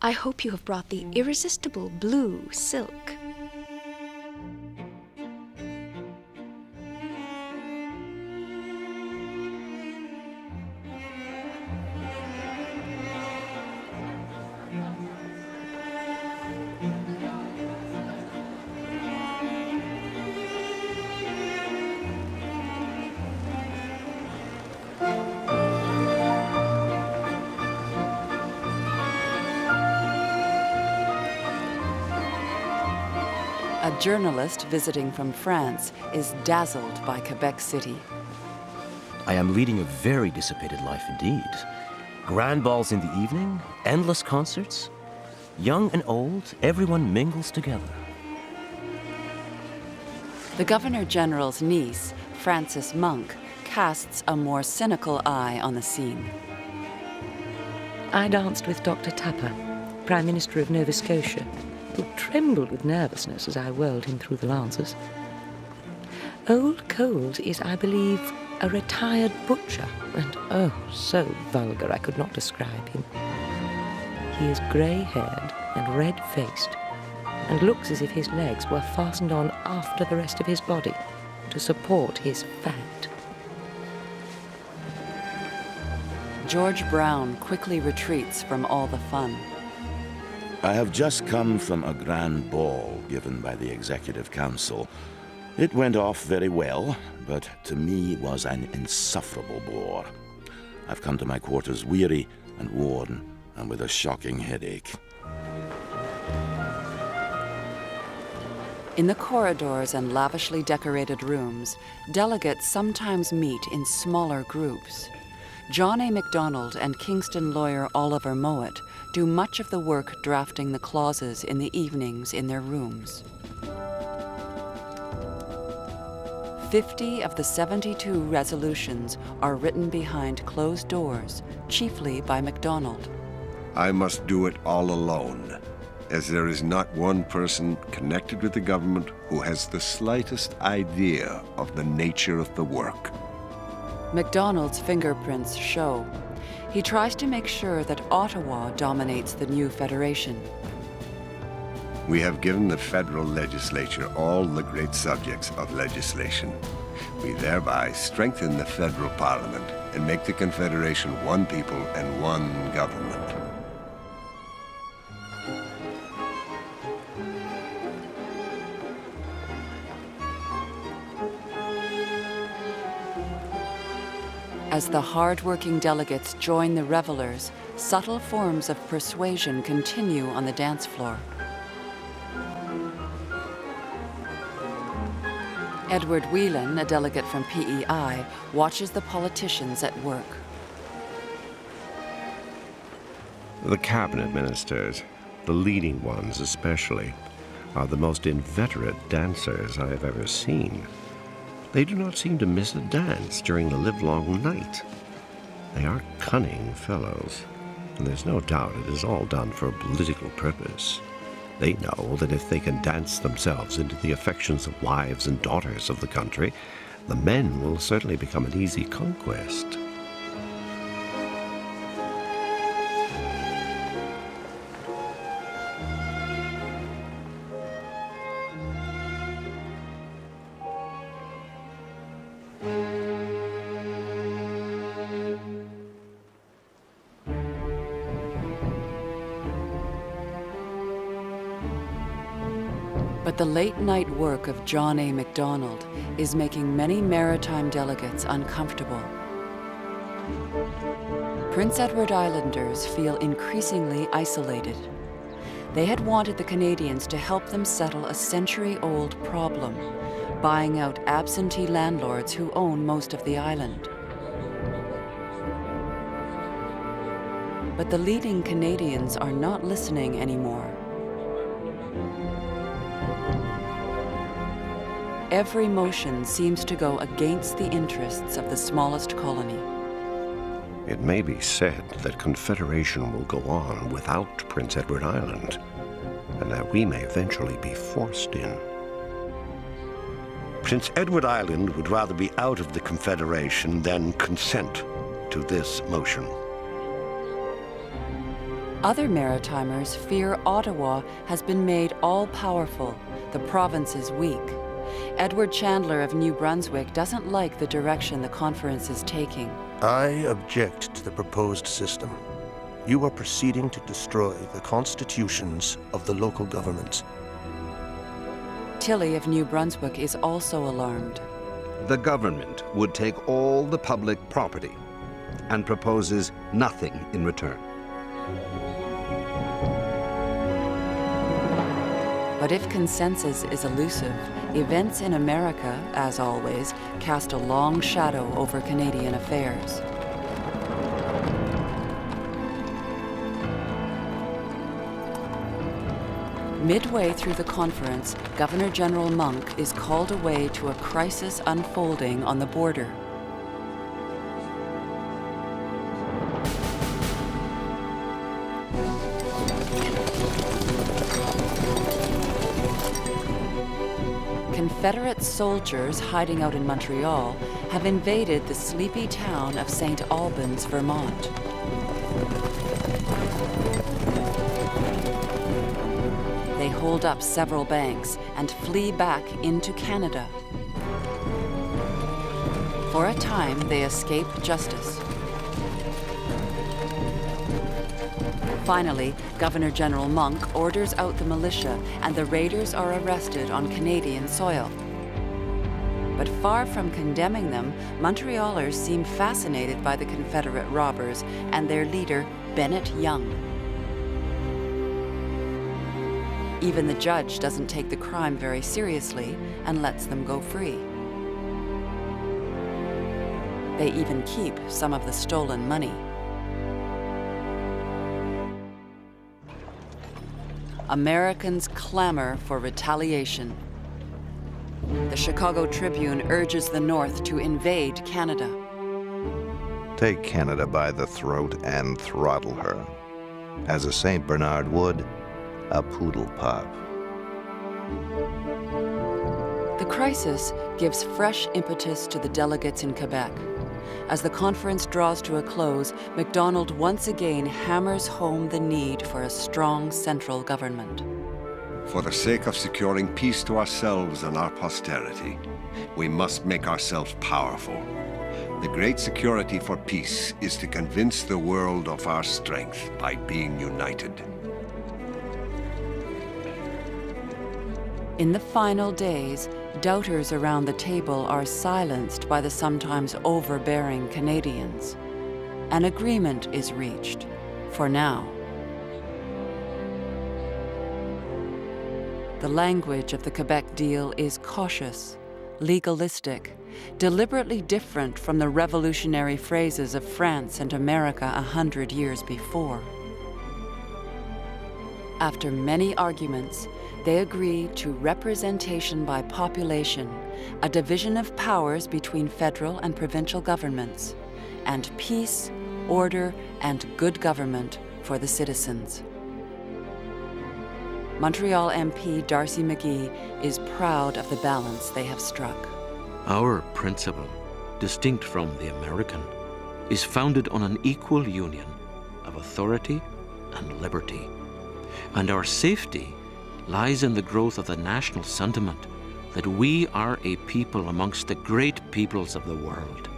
"I hope you have brought the irresistible blue silk." A journalist visiting from France is dazzled by Quebec City. I am leading a very dissipated life indeed. Grand balls in the evening, endless concerts. Young and old, everyone mingles together. The Governor General's niece, Frances Monk, casts a more cynical eye on the scene. I danced with Dr. Tupper, Prime Minister of Nova Scotia, who trembled with nervousness as I whirled him through the Lancers. Old Coles is, I believe, a retired butcher, and oh, so vulgar I could not describe him. He is grey-haired and red-faced, and looks as if his legs were fastened on after the rest of his body to support his fat. George Brown quickly retreats from all the fun. I have just come from a grand ball given by the Executive Council. It went off very well, but to me was an insufferable bore. I've come to my quarters weary and worn, and with a shocking headache. In the corridors and lavishly decorated rooms, delegates sometimes meet in smaller groups. John A. MacDonald and Kingston lawyer Oliver Mowat do much of the work drafting the clauses in the evenings in their rooms. 50 of the 72 resolutions are written behind closed doors, chiefly by MacDonald. I must do it all alone, as there is not one person connected with the government who has the slightest idea of the nature of the work. MacDonald's fingerprints show. He tries to make sure that Ottawa dominates the new federation. We have given the federal legislature all the great subjects of legislation. We thereby strengthen the federal parliament and make the Confederation one people and one government. As the hard-working delegates join the revelers, subtle forms of persuasion continue on the dance floor. Edward Whelan, a delegate from PEI, watches the politicians at work. The cabinet ministers, the leading ones especially, are the most inveterate dancers I have ever seen. They do not seem to miss a dance during the livelong night. They are cunning fellows, and there's no doubt it is all done for a political purpose. They know that if they can dance themselves into the affections of wives and daughters of the country, the men will certainly become an easy conquest. But the late-night work of John A. Macdonald is making many maritime delegates uncomfortable. Prince Edward Islanders feel increasingly isolated. They had wanted the Canadians to help them settle a century-old problem, buying out absentee landlords who own most of the island. But the leading Canadians are not listening anymore. Every motion seems to go against the interests of the smallest colony. It may be said that Confederation will go on without Prince Edward Island, and that we may eventually be forced in. Prince Edward Island would rather be out of the Confederation than consent to this motion. Other maritimers fear Ottawa has been made all-powerful, the provinces weak. Edward Chandler of New Brunswick doesn't like the direction the conference is taking. I object to the proposed system. You are proceeding to destroy the constitutions of the local governments. Tilly of New Brunswick is also alarmed. The government would take all the public property and proposes nothing in return. But if consensus is elusive, events in America, as always, cast a long shadow over Canadian affairs. Midway through the conference, Governor General Monk is called away to a crisis unfolding on the border. Confederate soldiers hiding out in Montreal have invaded the sleepy town of St. Albans, Vermont. They hold up several banks and flee back into Canada. For a time, they escape justice. Finally, Governor General Monk orders out the militia, and the raiders are arrested on Canadian soil. But far from condemning them, Montrealers seem fascinated by the Confederate robbers and their leader, Bennett Young. Even the judge doesn't take the crime very seriously and lets them go free. They even keep some of the stolen money. Americans clamor for retaliation. The Chicago Tribune urges the North to invade Canada. Take Canada by the throat and throttle her. As a St. Bernard would, a poodle pup. The crisis gives fresh impetus to the delegates in Quebec. As the conference draws to a close, Macdonald once again hammers home the need for a strong central government. For the sake of securing peace to ourselves and our posterity, we must make ourselves powerful. The great security for peace is to convince the world of our strength by being united. In the final days, doubters around the table are silenced by the sometimes overbearing Canadians. An agreement is reached, for now. The language of the Quebec deal is cautious, legalistic, deliberately different from the revolutionary phrases of France and America 100 years before. After many arguments, they agreed to representation by population, a division of powers between federal and provincial governments, and peace, order, and good government for the citizens. Montreal MP Darcy McGee is proud of the balance they have struck. Our principle, distinct from the American, is founded on an equal union of authority and liberty. And our safety lies in the growth of the national sentiment that we are a people amongst the great peoples of the world.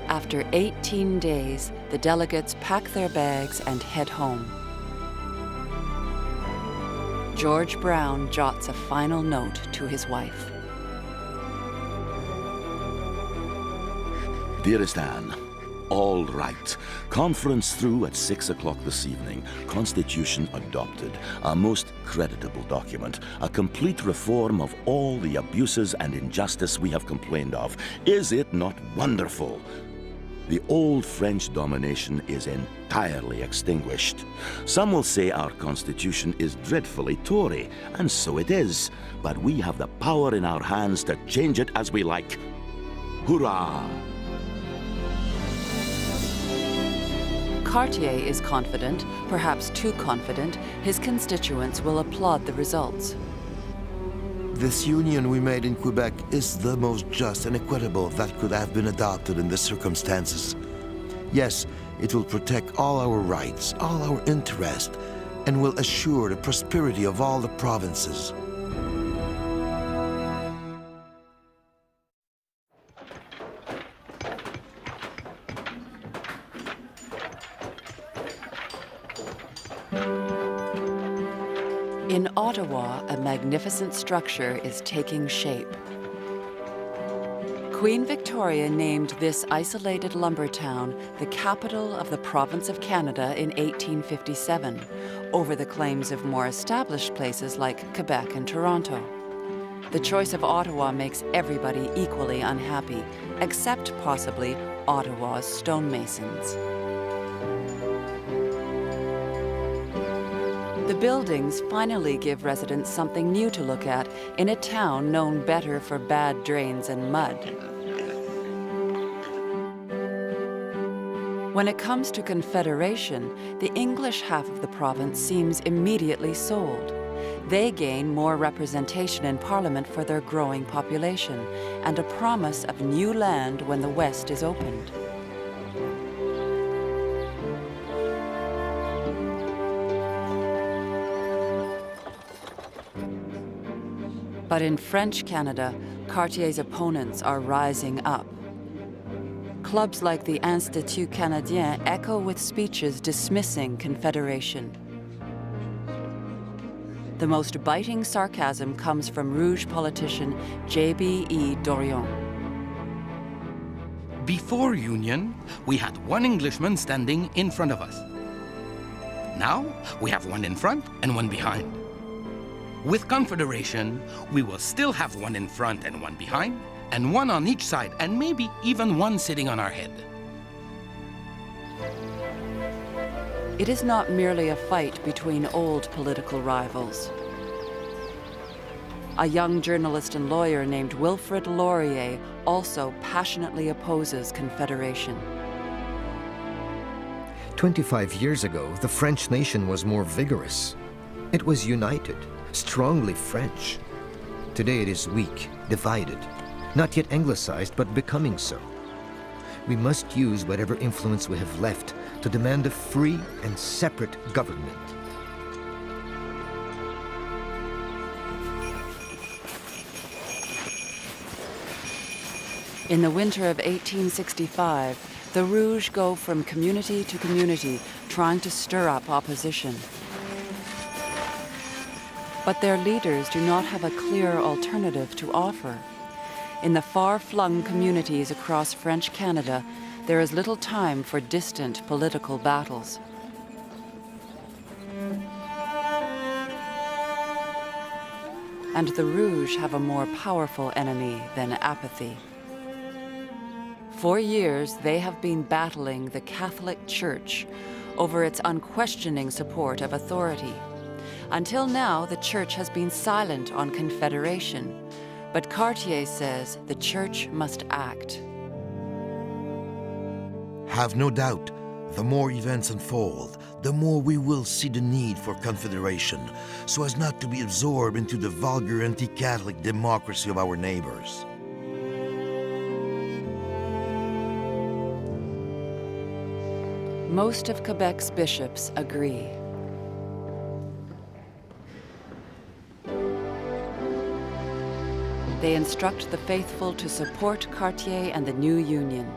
After 18 days, the delegates pack their bags and head home. George Brown jots a final note to his wife. Dearest Anne, all right. Conference through at 6 o'clock this evening. Constitution adopted. A most creditable document. A complete reform of all the abuses and injustice we have complained of. Is it not wonderful? The old French domination is entirely extinguished. Some will say our Constitution is dreadfully Tory, and so it is. But we have the power in our hands to change it as we like. Hurrah! Cartier is confident, perhaps too confident, his constituents will applaud the results. This union we made in Quebec is the most just and equitable that could have been adopted in the circumstances. Yes, it will protect all our rights, all our interests, and will assure the prosperity of all the provinces. In Ottawa, a magnificent structure is taking shape. Queen Victoria named this isolated lumber town the capital of the province of Canada in 1857, over the claims of more established places like Quebec and Toronto. The choice of Ottawa makes everybody equally unhappy, except possibly Ottawa's stonemasons. The buildings finally give residents something new to look at in a town known better for bad drains and mud. When it comes to Confederation, the English half of the province seems immediately sold. They gain more representation in Parliament for their growing population and a promise of new land when the West is opened. But in French Canada, Cartier's opponents are rising up. Clubs like the Institut Canadien echo with speeches dismissing Confederation. The most biting sarcasm comes from Rouge politician J.B.E. Dorion. Before Union, we had one Englishman standing in front of us. Now, we have one in front and one behind. With Confederation, we will still have one in front and one behind, and one on each side, and maybe even one sitting on our head. It is not merely a fight between old political rivals. A young journalist and lawyer named Wilfrid Laurier also passionately opposes Confederation. 25 years ago, the French nation was more vigorous. It was united, strongly French. Today it is weak, divided, not yet anglicized, but becoming so. We must use whatever influence we have left to demand a free and separate government. In the winter of 1865, the Rouge go from community to community, trying to stir up opposition. But their leaders do not have a clear alternative to offer. In the far-flung communities across French Canada, there is little time for distant political battles. and the Rouge have a more powerful enemy than apathy. For years, they have been battling the Catholic Church over its unquestioning support of authority. Until now, the Church has been silent on Confederation, but Cartier says the Church must act. Have no doubt, the more events unfold, the more we will see the need for Confederation, so as not to be absorbed into the vulgar anti-Catholic democracy of our neighbors. Most of Quebec's bishops agree. They instruct the faithful to support Cartier and the new union,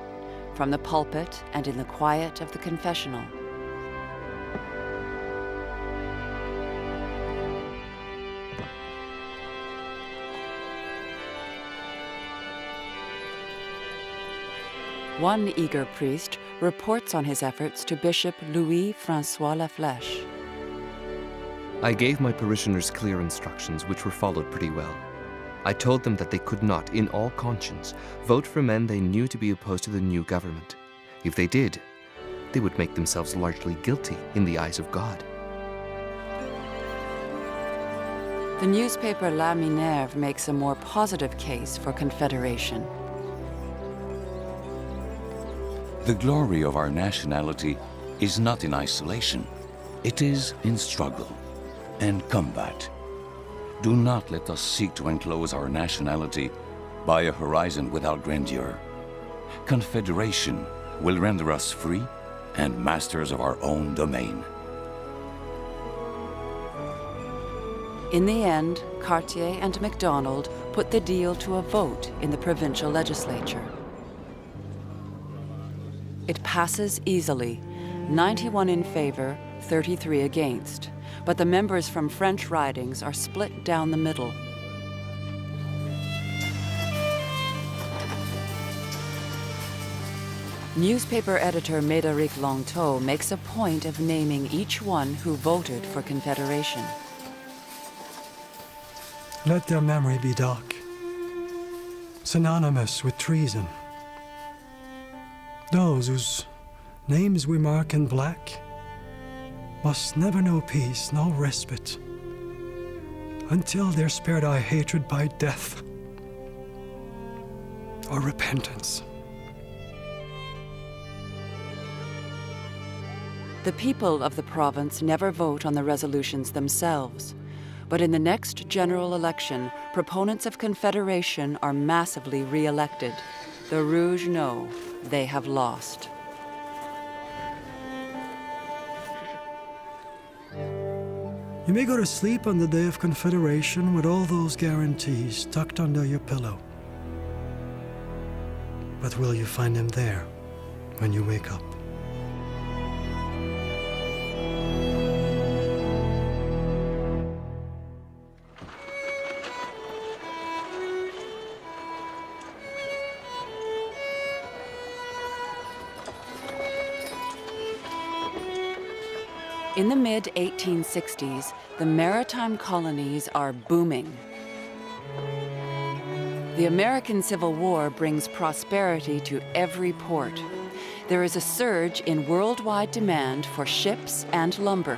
from the pulpit and in the quiet of the confessional. One eager priest reports on his efforts to Bishop Louis-François Laflèche. I gave my parishioners clear instructions, which were followed pretty well. I told them that they could not, in all conscience, vote for men they knew to be opposed to the new government. If they did, they would make themselves largely guilty in the eyes of God. The newspaper La Minerve makes a more positive case for Confederation. The glory of our nationality is not in isolation. It is in struggle and combat. Do not let us seek to enclose our nationality by a horizon without grandeur. Confederation will render us free and masters of our own domain. In the end, Cartier and MacDonald put the deal to a vote in the provincial legislature. It passes easily, 91 in favor, 33 against, but the members from French ridings are split down the middle. Newspaper editor Médéric Longteau makes a point of naming each one who voted for Confederation. Let their memory be dark, synonymous with treason. Those whose names we mark in black must never know peace, no respite, until they're spared our hatred by death or repentance. The people of the province never vote on the resolutions themselves, but in the next general election, proponents of Confederation are massively re-elected. The Rouge know they have lost. You may go to sleep on the day of Confederation with all those guarantees tucked under your pillow. But will you find them there when you wake up? In the mid-1860s, the maritime colonies are booming. The American Civil War brings prosperity to every port. There is a surge in worldwide demand for ships and lumber.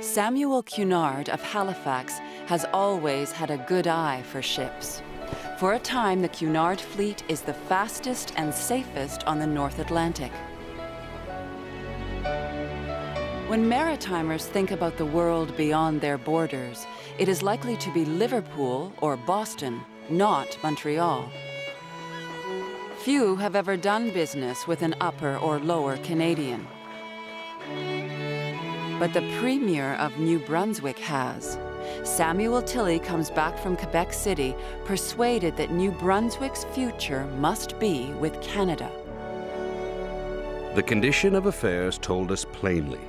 Samuel Cunard of Halifax has always had a good eye for ships. For a time, the Cunard fleet is the fastest and safest on the North Atlantic. When maritimers think about the world beyond their borders, it is likely to be Liverpool or Boston, not Montreal. Few have ever done business with an Upper or Lower Canadian. But the Premier of New Brunswick has. Samuel Tilley comes back from Quebec City, persuaded that New Brunswick's future must be with Canada. The condition of affairs told us plainly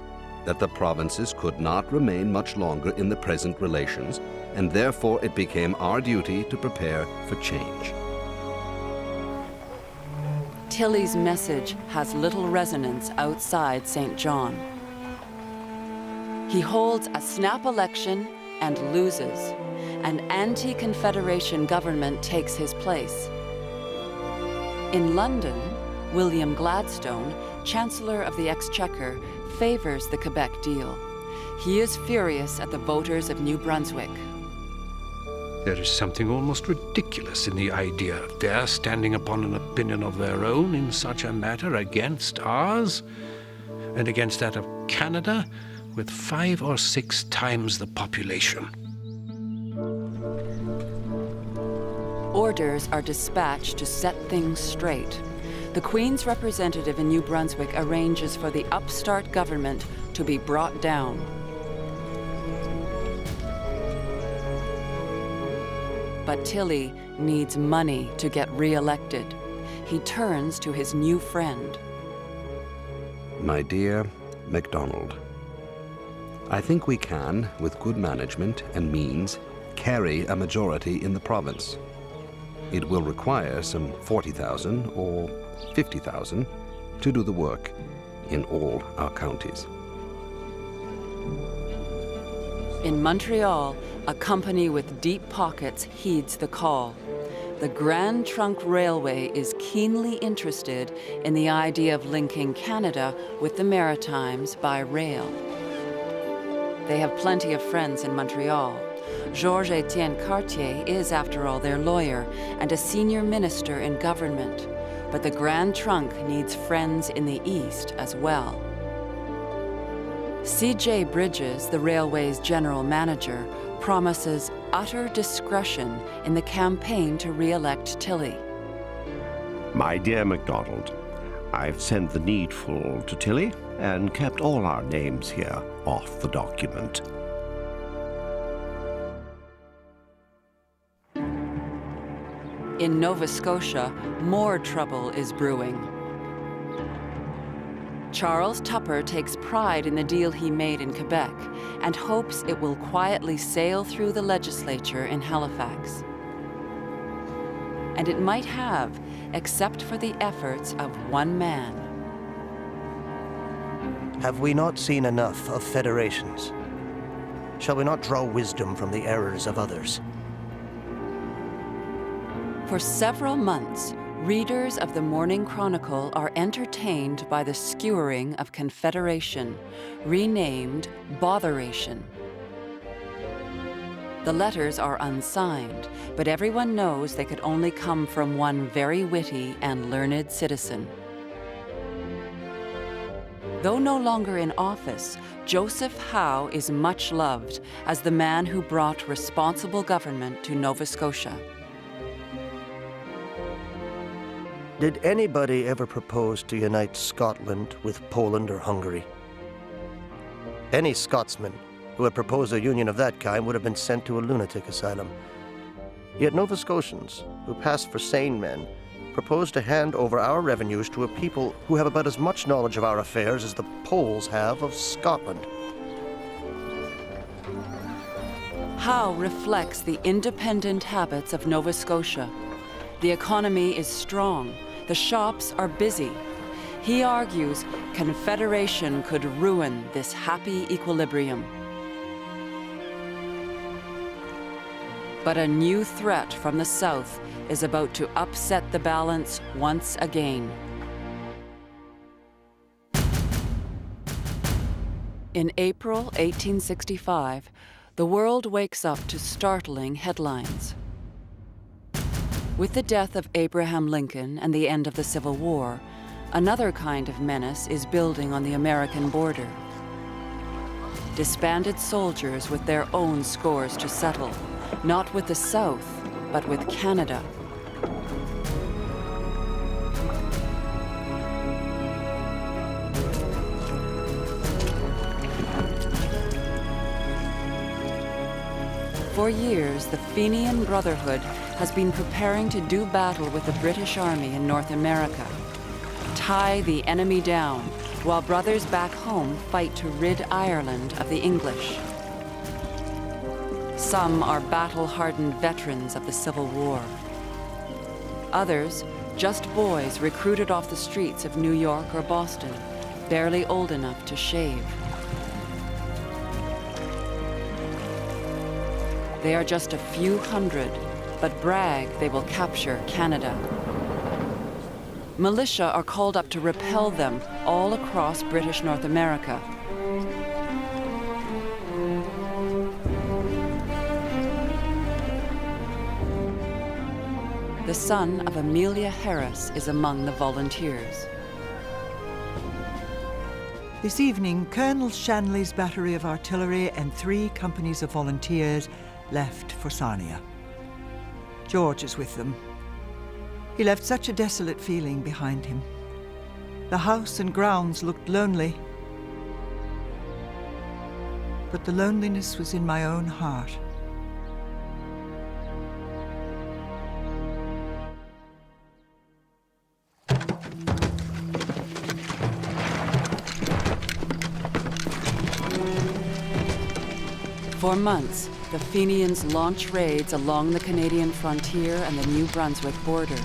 that the provinces could not remain much longer in the present relations, and therefore it became our duty to prepare for change. Tilley's message has little resonance outside St. John. He holds a snap election and loses. An anti-Confederation government takes his place. In London, William Gladstone, Chancellor of the Exchequer, favors the Quebec deal. He is furious at the voters of New Brunswick. There is something almost ridiculous in the idea of their standing upon an opinion of their own in such a matter against ours, and against that of Canada, with 5 or 6 times the population. Orders are dispatched to set things straight. The Queen's representative in New Brunswick arranges for the upstart government to be brought down. But Tilley needs money to get re-elected. He turns to his new friend. My dear MacDonald, I think we can, with good management and means, carry a majority in the province. It will require some 40,000 or 50,000 to do the work in all our counties. In Montreal, a company with deep pockets heeds the call. The Grand Trunk Railway is keenly interested in the idea of linking Canada with the Maritimes by rail. They have plenty of friends in Montreal. Georges-Étienne Cartier is, after all, their lawyer and a senior minister in government. But the Grand Trunk needs friends in the East as well. C.J. Bridges, the railway's general manager, promises utter discretion in the campaign to re-elect Tilley. My dear MacDonald, I've sent the needful to Tilley and kept all our names here off the document. In Nova Scotia, more trouble is brewing. Charles Tupper takes pride in the deal he made in Quebec and hopes it will quietly sail through the legislature in Halifax. And it might have, except for the efforts of one man. Have we not seen enough of federations? Shall we not draw wisdom from the errors of others? For several months, readers of the Morning Chronicle are entertained by the skewering of Confederation, renamed Botheration. The letters are unsigned, but everyone knows they could only come from one very witty and learned citizen. Though no longer in office, Joseph Howe is much loved as the man who brought responsible government to Nova Scotia. Did anybody ever propose to unite Scotland with Poland or Hungary? Any Scotsman who had proposed a union of that kind would have been sent to a lunatic asylum. Yet Nova Scotians, who passed for sane men, proposed to hand over our revenues to a people who have about as much knowledge of our affairs as the Poles have of Scotland. Howe reflects the independent habits of Nova Scotia. The economy is strong. The shops are busy. He argues Confederation could ruin this happy equilibrium. But a new threat from the South is about to upset the balance once again. In April 1865, the world wakes up to startling headlines. With the death of Abraham Lincoln and the end of the Civil War, another kind of menace is building on the American border. Disbanded soldiers with their own scores to settle, not with the South, but with Canada. For years, the Fenian Brotherhood has been preparing to do battle with the British Army in North America. Tie the enemy down, while brothers back home fight to rid Ireland of the English. Some are battle-hardened veterans of the Civil War. Others, just boys recruited off the streets of New York or Boston, barely old enough to shave. They are just a few hundred, but brag they will capture Canada. Militia are called up to repel them all across British North America. The son of Amelia Harris is among the volunteers. This evening, Colonel Shanley's battery of artillery and 3 companies of volunteers left for Sarnia. George is with them. He left such a desolate feeling behind him. The house and grounds looked lonely, but the loneliness was in my own heart. For months, the Fenians launch raids along the Canadian frontier and the New Brunswick border.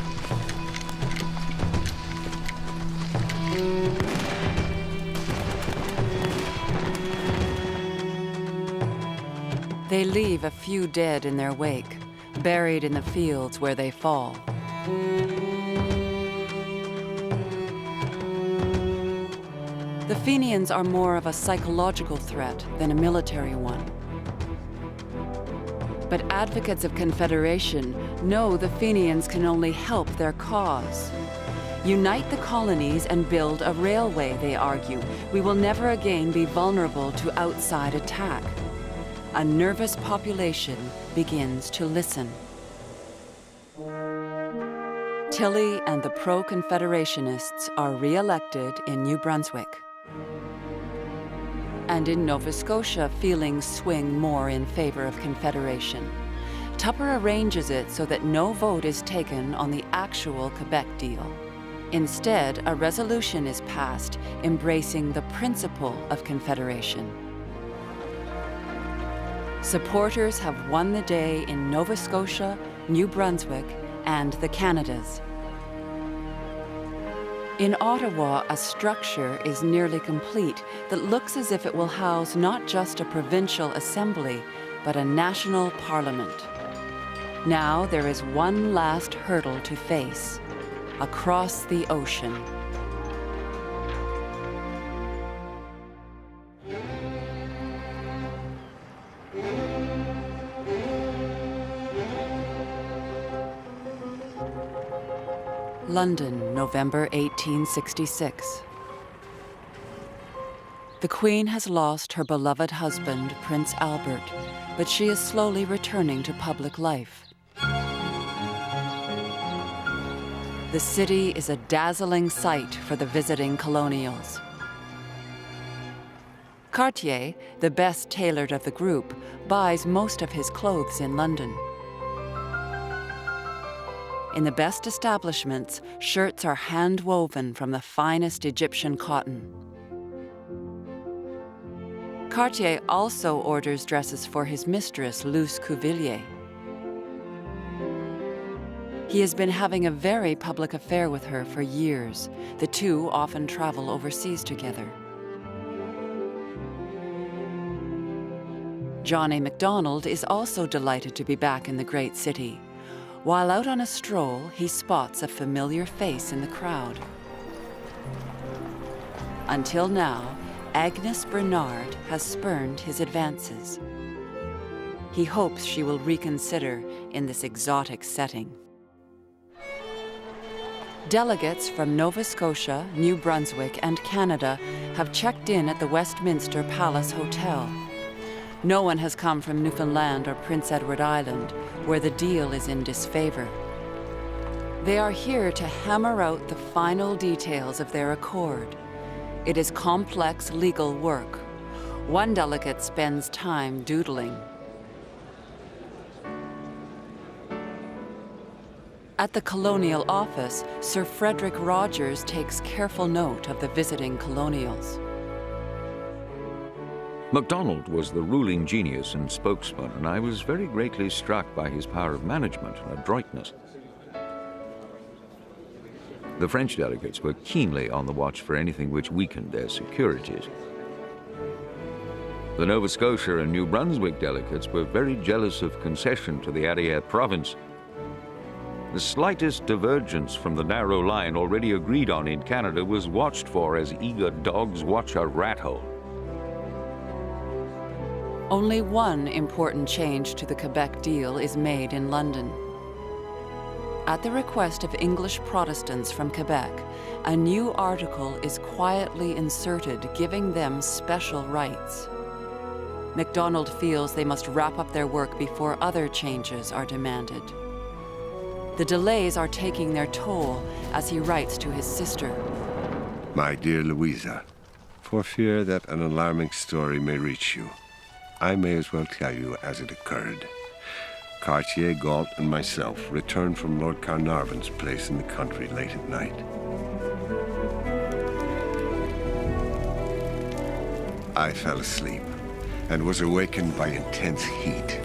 They leave a few dead in their wake, buried in the fields where they fall. The Fenians are more of a psychological threat than a military one. But advocates of Confederation know the Fenians can only help their cause. Unite the colonies and build a railway, they argue. We will never again be vulnerable to outside attack. A nervous population begins to listen. Tilley and the pro-Confederationists are re-elected in New Brunswick. And in Nova Scotia, feelings swing more in favor of Confederation. Tupper arranges it so that no vote is taken on the actual Quebec deal. Instead, a resolution is passed embracing the principle of Confederation. Supporters have won the day in Nova Scotia, New Brunswick, and the Canadas. In Ottawa, a structure is nearly complete that looks as if it will house not just a provincial assembly, but a national parliament. Now there is one last hurdle to face: across the ocean. London, November 1866. The Queen has lost her beloved husband, Prince Albert, but she is slowly returning to public life. The city is a dazzling sight for the visiting colonials. Cartier, the best tailored of the group, buys most of his clothes in London. In the best establishments, shirts are hand-woven from the finest Egyptian cotton. Cartier also orders dresses for his mistress, Luce Cuvillier. He has been having a very public affair with her for years. The two often travel overseas together. John A. Macdonald is also delighted to be back in the great city. While out on a stroll, he spots a familiar face in the crowd. Until now, Agnes Bernard has spurned his advances. He hopes she will reconsider in this exotic setting. Delegates from Nova Scotia, New Brunswick, and Canada have checked in at the Westminster Palace Hotel. No one has come from Newfoundland or Prince Edward Island, where the deal is in disfavor. They are here to hammer out the final details of their accord. It is complex legal work. One delegate spends time doodling. At the Colonial Office, Sir Frederick Rogers takes careful note of the visiting colonials. MacDonald was the ruling genius and spokesman, and I was very greatly struck by his power of management and adroitness. The French delegates were keenly on the watch for anything which weakened their securities. The Nova Scotia and New Brunswick delegates were very jealous of concession to the Arriere province. The slightest divergence from the narrow line already agreed on in Canada was watched for as eager dogs watch a rat hole. Only one important change to the Quebec deal is made in London. At the request of English Protestants from Quebec, a new article is quietly inserted giving them special rights. MacDonald feels they must wrap up their work before other changes are demanded. The delays are taking their toll as he writes to his sister. My dear Louisa, for fear that an alarming story may reach you, I may as well tell you as it occurred. Cartier, Galt, and myself returned from Lord Carnarvon's place in the country late at night. I fell asleep and was awakened by intense heat.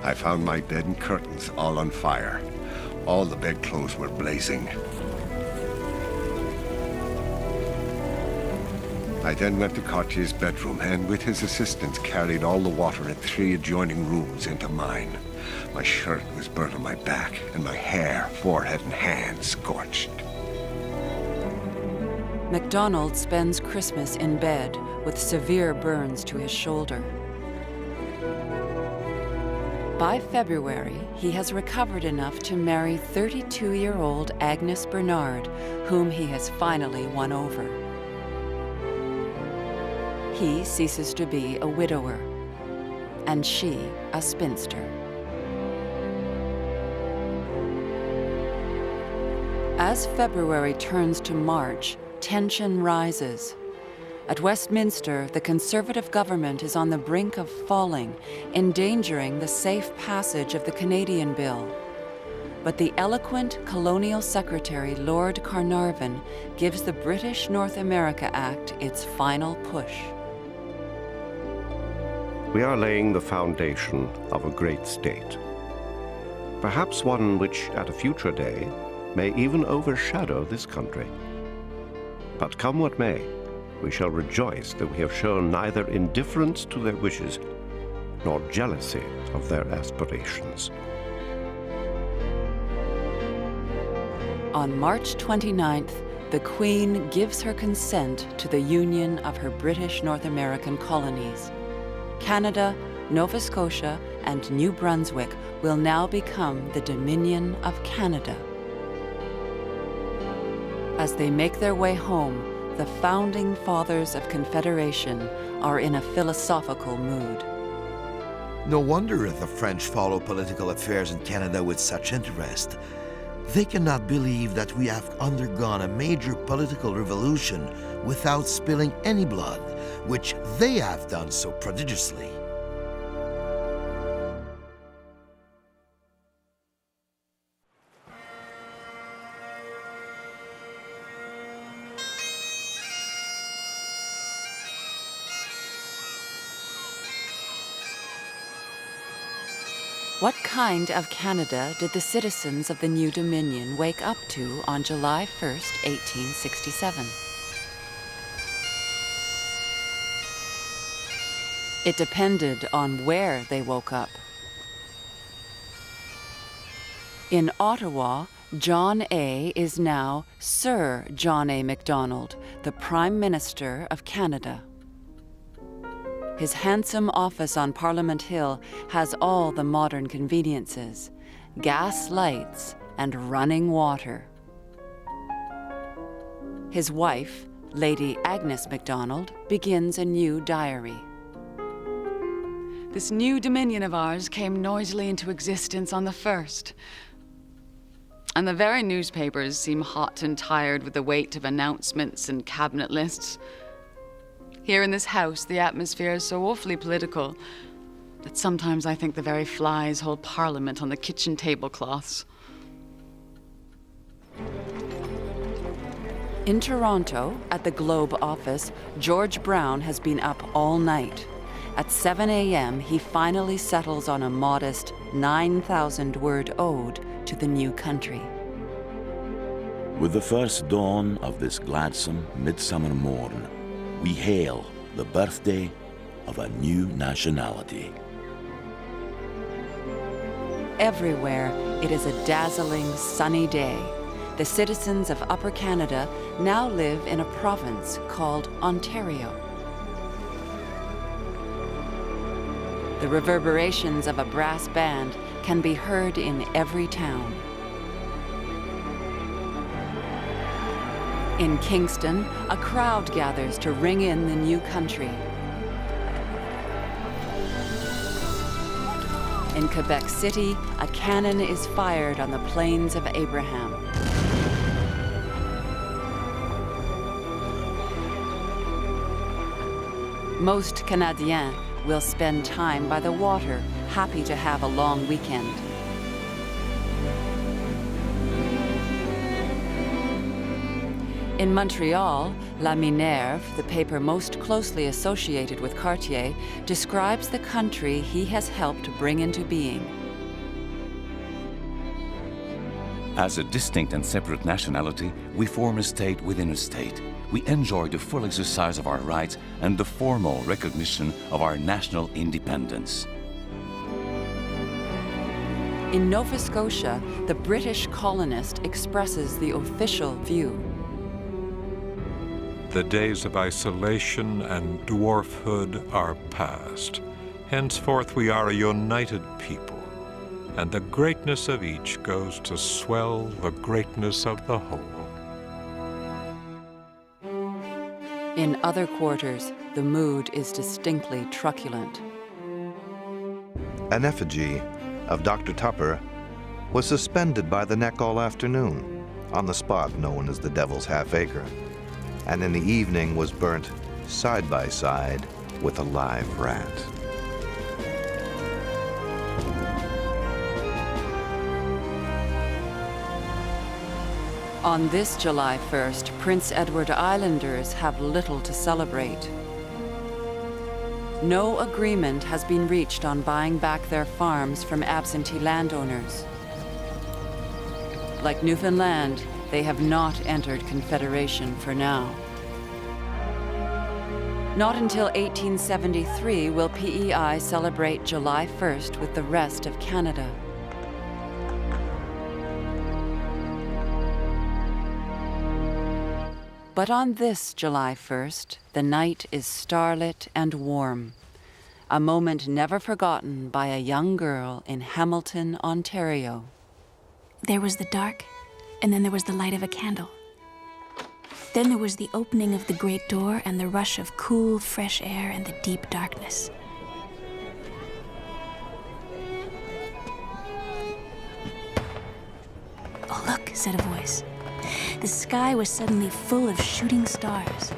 I found my bed and curtains all on fire. All the bedclothes were blazing. I then went to Cartier's bedroom and, with his assistants, carried all the water in 3 adjoining rooms into mine. My shirt was burnt on my back, and my hair, forehead, and hands scorched. MacDonald spends Christmas in bed with severe burns to his shoulder. By February, he has recovered enough to marry 32-year-old Agnes Bernard, whom he has finally won over. He ceases to be a widower, and she a spinster. As February turns to March, tension rises. At Westminster, the Conservative government is on the brink of falling, endangering the safe passage of the Canadian Bill. But the eloquent Colonial Secretary Lord Carnarvon gives the British North America Act its final push. We are laying the foundation of a great state. Perhaps one which, at a future day, may even overshadow this country. But come what may, we shall rejoice that we have shown neither indifference to their wishes nor jealousy of their aspirations. On March 29th, the Queen gives her consent to the union of her British North American colonies. Canada, Nova Scotia, and New Brunswick will now become the Dominion of Canada. As they make their way home, the founding fathers of Confederation are in a philosophical mood. No wonder the French follow political affairs in Canada with such interest. They cannot believe that we have undergone a major political revolution without spilling any blood, which they have done so prodigiously. What kind of Canada did the citizens of the new Dominion wake up to on July 1st, 1867? It depended on where they woke up. In Ottawa, John A. is now Sir John A. Macdonald, the Prime Minister of Canada. His handsome office on Parliament Hill has all the modern conveniences, gas lights and running water. His wife, Lady Agnes Macdonald, begins a new diary. This new dominion of ours came noisily into existence on the 1st. And the very newspapers seem hot and tired with the weight of announcements and cabinet lists. Here in this house, the atmosphere is so awfully political that sometimes I think the very flies hold Parliament on the kitchen tablecloths. In Toronto, at the Globe office, George Brown has been up all night. At 7 a.m., he finally settles on a modest 9,000-word ode to the new country. With the first dawn of this gladsome midsummer morn, we hail the birthday of a new nationality. Everywhere, it is a dazzling, sunny day. The citizens of Upper Canada now live in a province called Ontario. The reverberations of a brass band can be heard in every town. In Kingston, a crowd gathers to ring in the new country. In Quebec City, a cannon is fired on the Plains of Abraham. Most Canadiens will spend time by the water, happy to have a long weekend. In Montreal, La Minerve, the paper most closely associated with Cartier, describes the country he has helped bring into being. As a distinct and separate nationality, we form a state within a state. We enjoy the full exercise of our rights and the formal recognition of our national independence. In Nova Scotia, the British colonist expresses the official view. The days of isolation and dwarfhood are past. Henceforth we are a united people, and the greatness of each goes to swell the greatness of the whole. In other quarters, the mood is distinctly truculent. An effigy of Dr. Tupper was suspended by the neck all afternoon on the spot known as the Devil's Half Acre, and in the evening was burnt side by side with a live rat. On this July 1st, Prince Edward Islanders have little to celebrate. No agreement has been reached on buying back their farms from absentee landowners. Like Newfoundland, they have not entered Confederation for now. Not until 1873 will PEI celebrate July 1st with the rest of Canada. But on this July 1st, the night is starlit and warm, a moment never forgotten by a young girl in Hamilton, Ontario. There was the dark, and then there was the light of a candle. Then there was the opening of the great door and the rush of cool, fresh air and the deep darkness. "Oh, look," said a voice. The sky was suddenly full of shooting stars.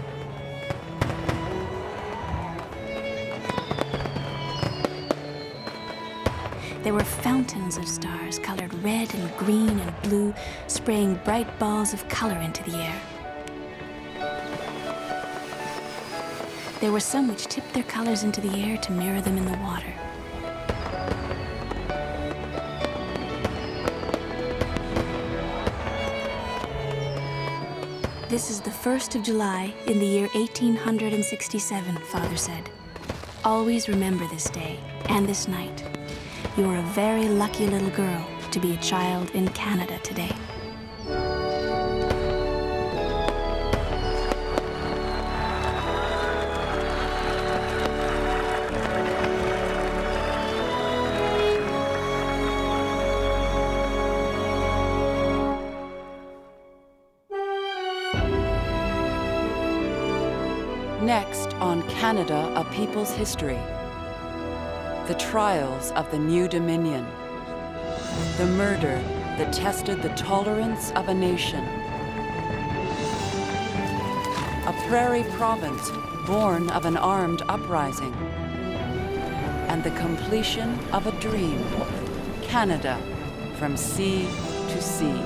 There were fountains of stars, colored red and green and blue, spraying bright balls of color into the air. There were some which tipped their colors into the air to mirror them in the water. "This is the 1st of July in the year 1867, Father said. Always remember this day and this night. You're a very lucky little girl to be a child in Canada today." Next on Canada, A People's History. The trials of the New Dominion. The murder that tested the tolerance of a nation. A prairie province born of an armed uprising. And the completion of a dream. Canada from sea to sea.